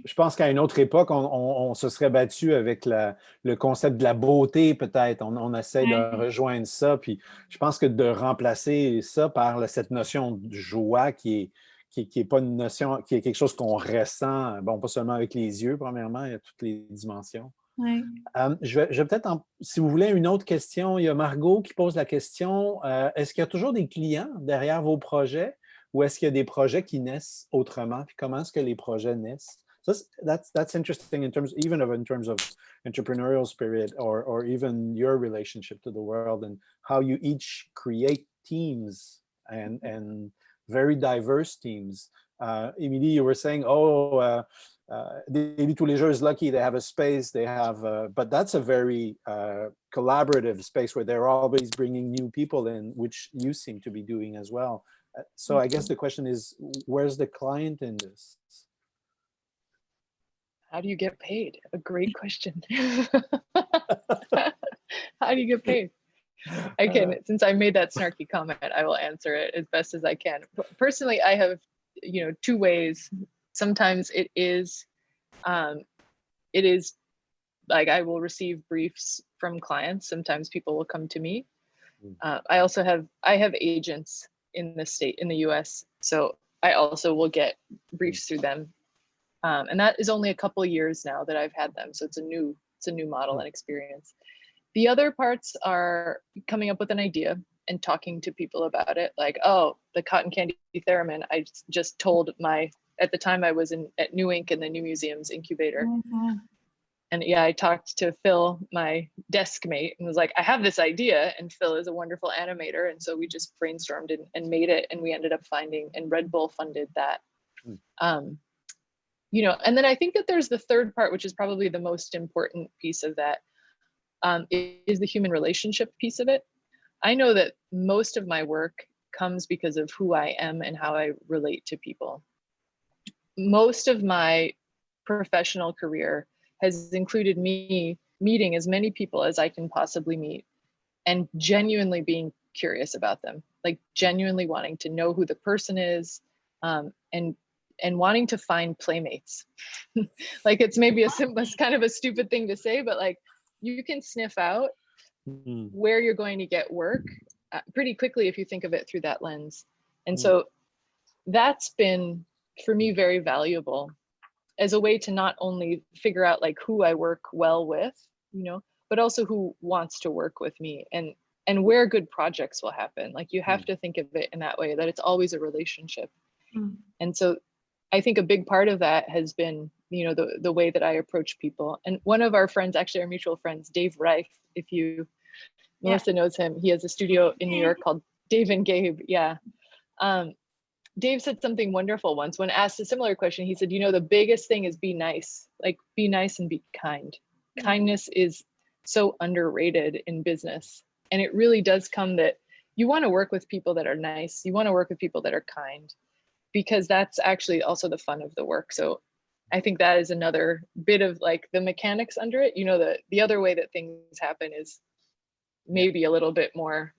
Je pense qu'à une autre époque, on se serait battu avec le concept de la beauté, peut-être. On essaie de rejoindre ça. Puis je pense que de remplacer ça par cette notion de joie qui est pas une notion, qui est quelque chose qu'on ressent, bon, pas seulement avec les yeux, premièrement, il y a toutes les dimensions. Je vais peut-être, si vous voulez, une autre question. Il y a Margot qui pose la question, est-ce qu'il y a toujours des clients derrière vos projets, ou est-ce qu'il y a des projets qui naissent autrement? Puis comment est-ce que les projets naissent? So that's interesting in terms of entrepreneurial spirit, or even your relationship to the world, and how you each create teams and very diverse teams. Emilie, you were saying, maybe tous les jours is lucky they have a space, they have, but that's a very collaborative space where they're always bringing new people in, which you seem to be doing as well. So I guess the question is, where's the client in this? How do you get paid? A great question. How do you get paid? I can, since I made that snarky comment, I will answer it as best as I can. Personally, I have, two ways. Sometimes it is like I will receive briefs from clients. Sometimes people will come to me. I have agents in the US, so I also will get briefs through them. And that is only a couple of years now that I've had them, so it's a new model and experience. The other parts are coming up with an idea and talking to people about it, like, oh, the cotton candy theremin. I just told at the time I was at New Ink in the New Museums incubator. Mm-hmm. And yeah, I talked to Phil, my desk mate, and was like, I have this idea, and Phil is a wonderful animator. And so we just brainstormed and made it, and we ended up finding, and Red Bull funded that. And then I think that there's the third part, which is probably the most important piece of that, is the human relationship piece of it. I know that most of my work comes because of who I am and how I relate to people. Most of my professional career has included me meeting as many people as I can possibly meet and genuinely being curious about them, like genuinely wanting to know who the person is, and wanting to find playmates. Like, it's maybe kind of a stupid thing to say, but like, you can sniff out where you're going to get work pretty quickly if you think of it through that lens. And so that's been, for me, very valuable as a way to not only figure out like who I work well with, but also who wants to work with me and where good projects will happen. Like, you have to think of it in that way, that it's always a relationship. And so I think a big part of that has been, the way that I approach people. And one of our friends, actually our mutual friends, Dave Reif, if Melissa knows him, he has a studio in New York called Dave and Gabe. Yeah. Dave said something wonderful once when asked a similar question. He said, the biggest thing is be nice, like be nice and be kind. Kindness is so underrated in business. And it really does come that you want to work with people that are nice. You want to work with people that are kind, because that's actually also the fun of the work. So I think that is another bit of like the mechanics under it. The other way that things happen is maybe a little bit more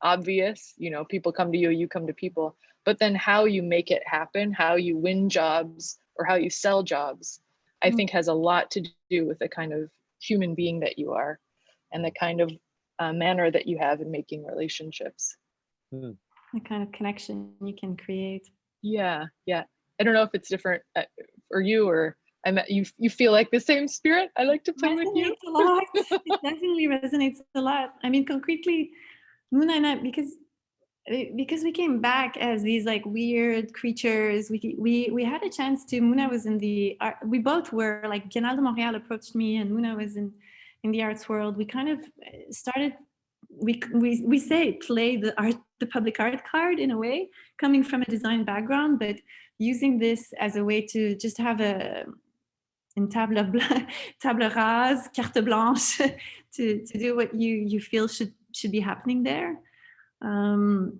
obvious. People come to you, you come to people, but then how you make it happen, how you win jobs or how you sell jobs, I think has a lot to do with the kind of human being that you are and the kind of manner that you have in making relationships. The kind of connection you can create. Yeah. I don't know if it's different for you, or you feel like the same spirit. I like to play with you. A lot. It definitely resonates a lot. I mean, concretely, Mouna and I, because we came back as these like weird creatures, we had a chance to. Mouna was in the art, we both were like, Biennale de Montréal approached me, and Mouna was in the arts world. We kind of started. We say play the public art card in a way, coming from a design background, but using this as a way to just have une table rase, carte blanche, to do what you feel should be happening there. And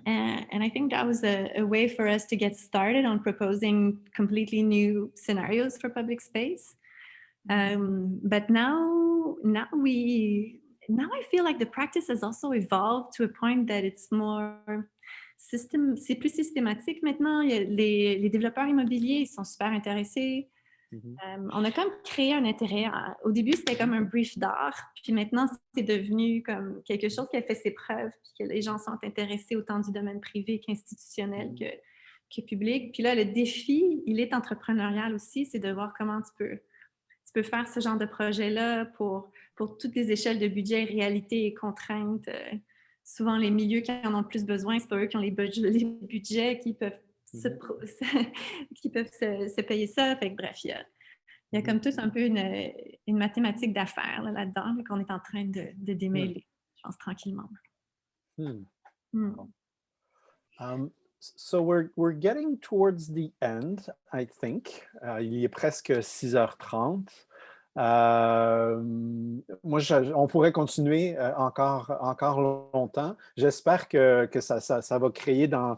I think that was a way for us to get started on proposing completely new scenarios for public space. But now I feel like the practice has also evolved to a point that it's more c'est plus systématique maintenant. Les développeurs immobiliers, ils sont super intéressés. On a comme créé un intérêt. Au début, c'était comme un brief d'art, puis maintenant, c'est devenu comme quelque chose qui a fait ses preuves, puis que les gens sont intéressés autant du domaine privé qu'institutionnel que public. Puis là, le défi, il est entrepreneurial aussi, c'est de voir comment tu peux faire ce genre de projet-là pour toutes les échelles de budget, réalité et contraintes. Souvent, les milieux qui en ont le plus besoin, c'est pas eux qui ont les budgets qui peuvent se payer ça. Fait que, bref, il y a comme tout un peu une mathématique d'affaires là-dedans qu'on est en train de démêler, je pense, tranquillement. So we're getting towards the end, I think. Il est presque 6h30. Moi, on pourrait continuer encore longtemps. J'espère que ça va créer dans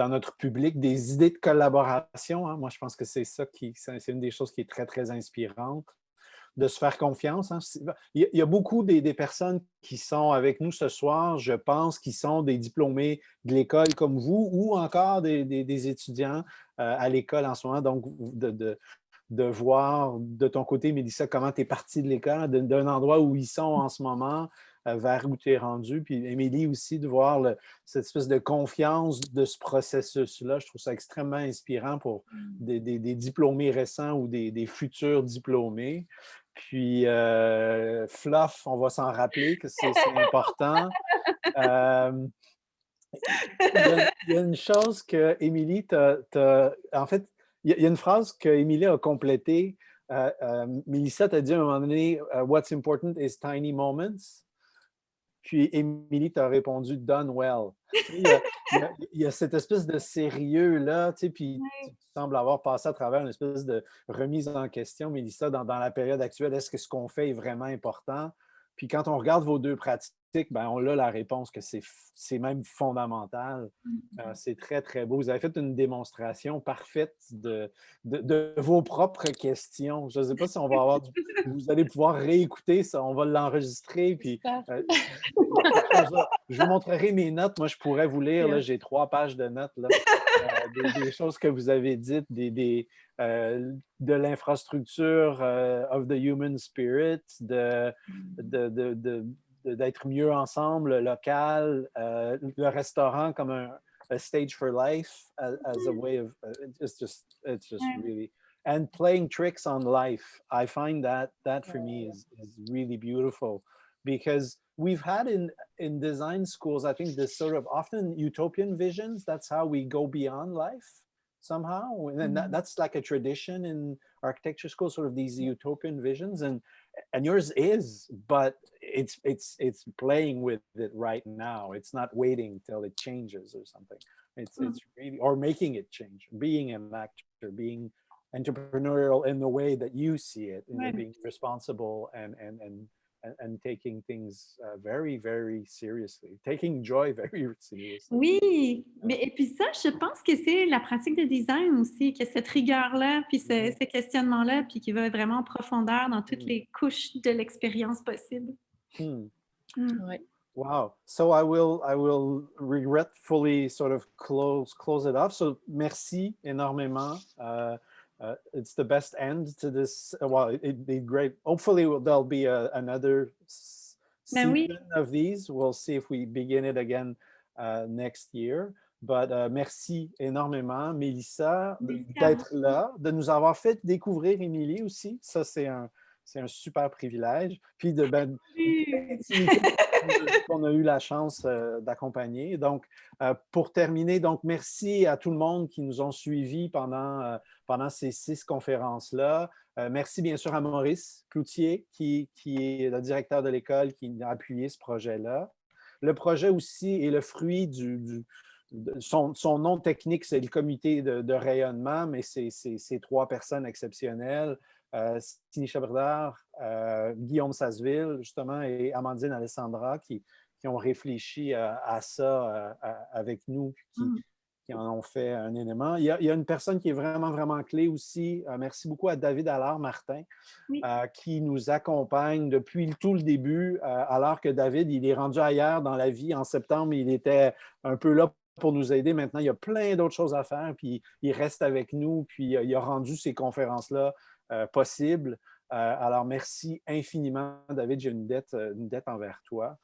notre public des idées de collaboration. Hein. Moi, je pense que c'est une des choses qui est très, très inspirante, de se faire confiance. Hein. Il y a beaucoup des personnes qui sont avec nous ce soir, je pense, qui sont des diplômés de l'école comme vous ou encore des étudiants à l'école en ce moment. Donc, de voir de ton côté, Mélissa, comment tu es partie de l'école, d'un endroit où ils sont en ce moment, vers où tu es rendu. Puis Émilie aussi, de voir cette espèce de confiance de ce processus-là. Je trouve ça extrêmement inspirant pour des diplômés récents ou des futurs diplômés. Puis, fluff, on va s'en rappeler que c'est important. Il y a une chose que Émilie, en fait, il y a une phrase que Émilie a complétée. Mélissa t'a dit à un moment donné, What's important is tiny moments. Puis Émilie t'a répondu Done well. Il y a cette espèce de sérieux-là, tu sais, puis tu sembles avoir passé à travers une espèce de remise en question, Mélissa, dans la période actuelle. Est-ce que ce qu'on fait est vraiment important? Puis quand on regarde vos deux pratiques, ben on a la réponse que c'est même fondamental. C'est très, très beau. Vous avez fait une démonstration parfaite de vos propres questions. Je ne sais pas si on va avoir vous allez pouvoir réécouter ça. On va l'enregistrer. Puis, je vous montrerai mes notes. Moi, je pourrais vous lire. Là, j'ai 3 pages de notes. Là, des choses que vous avez dites, de l'infrastructure of the human spirit, d'être mieux ensemble, local, le restaurant comme a stage for life as a way of it's just really, and playing tricks on life. I find that for me is really beautiful, because we've had in design schools, I think, this sort of often utopian visions. That's how we go beyond life somehow, and that's like a tradition in architecture school, sort of these utopian visions, and yours is, but it's playing with it right now. It's not waiting till it changes or something. It's really, or making it change, being an actor, being entrepreneurial in the way that you see it, being responsible and taking things very, very seriously, taking joy very seriously. Oui, mais et puis ça, je pense que c'est la pratique de design aussi, que cette rigueur-là, puis ces questionnements-là, puis qui va vraiment en profondeur dans toutes les couches de l'expérience possible. Ouais. Wow. So I will regretfully sort of close it off. So merci énormément. It's the best end to this. Well, it'd be great. Hopefully there'll be another season of these. We'll see if we begin it again next year. But merci énormément, Mélissa, d'être là, de nous avoir fait découvrir Émilie aussi. Ça, c'est un super privilège. Puis qu'on a eu la chance d'accompagner. Donc, pour terminer, donc merci à tout le monde qui nous ont suivis pendant ces 6 conférences-là. Merci bien sûr à Maurice Cloutier, qui est le directeur de l'école, qui a appuyé ce projet-là. Le projet aussi est le fruit son nom technique, c'est le comité de rayonnement, mais c'est 3 personnes exceptionnelles. Stini Chaberdard, Guillaume Sasseville, justement, et Amandine Alessandra, qui ont réfléchi à ça avec nous, qui en ont fait un élément. Il y a une personne qui est vraiment, vraiment clé aussi. Merci beaucoup à David Allard-Martin, qui nous accompagne depuis tout le début, alors que David, il est rendu ailleurs dans la vie. En septembre, il était un peu là pour nous aider. Maintenant, il y a plein d'autres choses à faire, puis il reste avec nous, puis il a rendu ces conférences-là possibles. Alors, merci infiniment, David. J'ai une dette envers toi.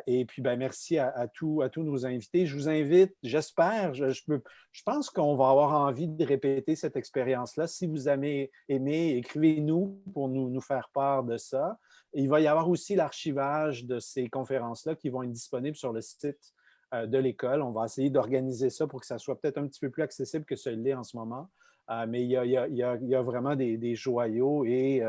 Et puis, merci à tous nos invités. Je vous invite, j'espère, je pense qu'on va avoir envie de répéter cette expérience-là. Si vous avez aimé, écrivez-nous pour nous faire part de ça. Et il va y avoir aussi l'archivage de ces conférences-là qui vont être disponibles sur le site de l'école. On va essayer d'organiser ça pour que ça soit peut-être un petit peu plus accessible que ce l'est en ce moment. Mais il y a vraiment des joyaux et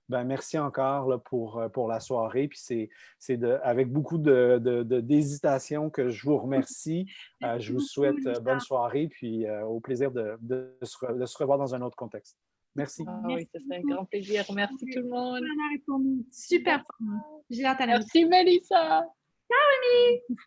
Ben, merci encore là, pour la soirée. Puis c'est avec beaucoup d'hésitation que je vous remercie. Je vous souhaite bonne soirée, puis au plaisir de se revoir dans un autre contexte. Merci. Ah oui, ça serait un grand plaisir. Merci tout le monde. Super. J'ai hâte à la Merci Mélissa. Ciao, Emilie!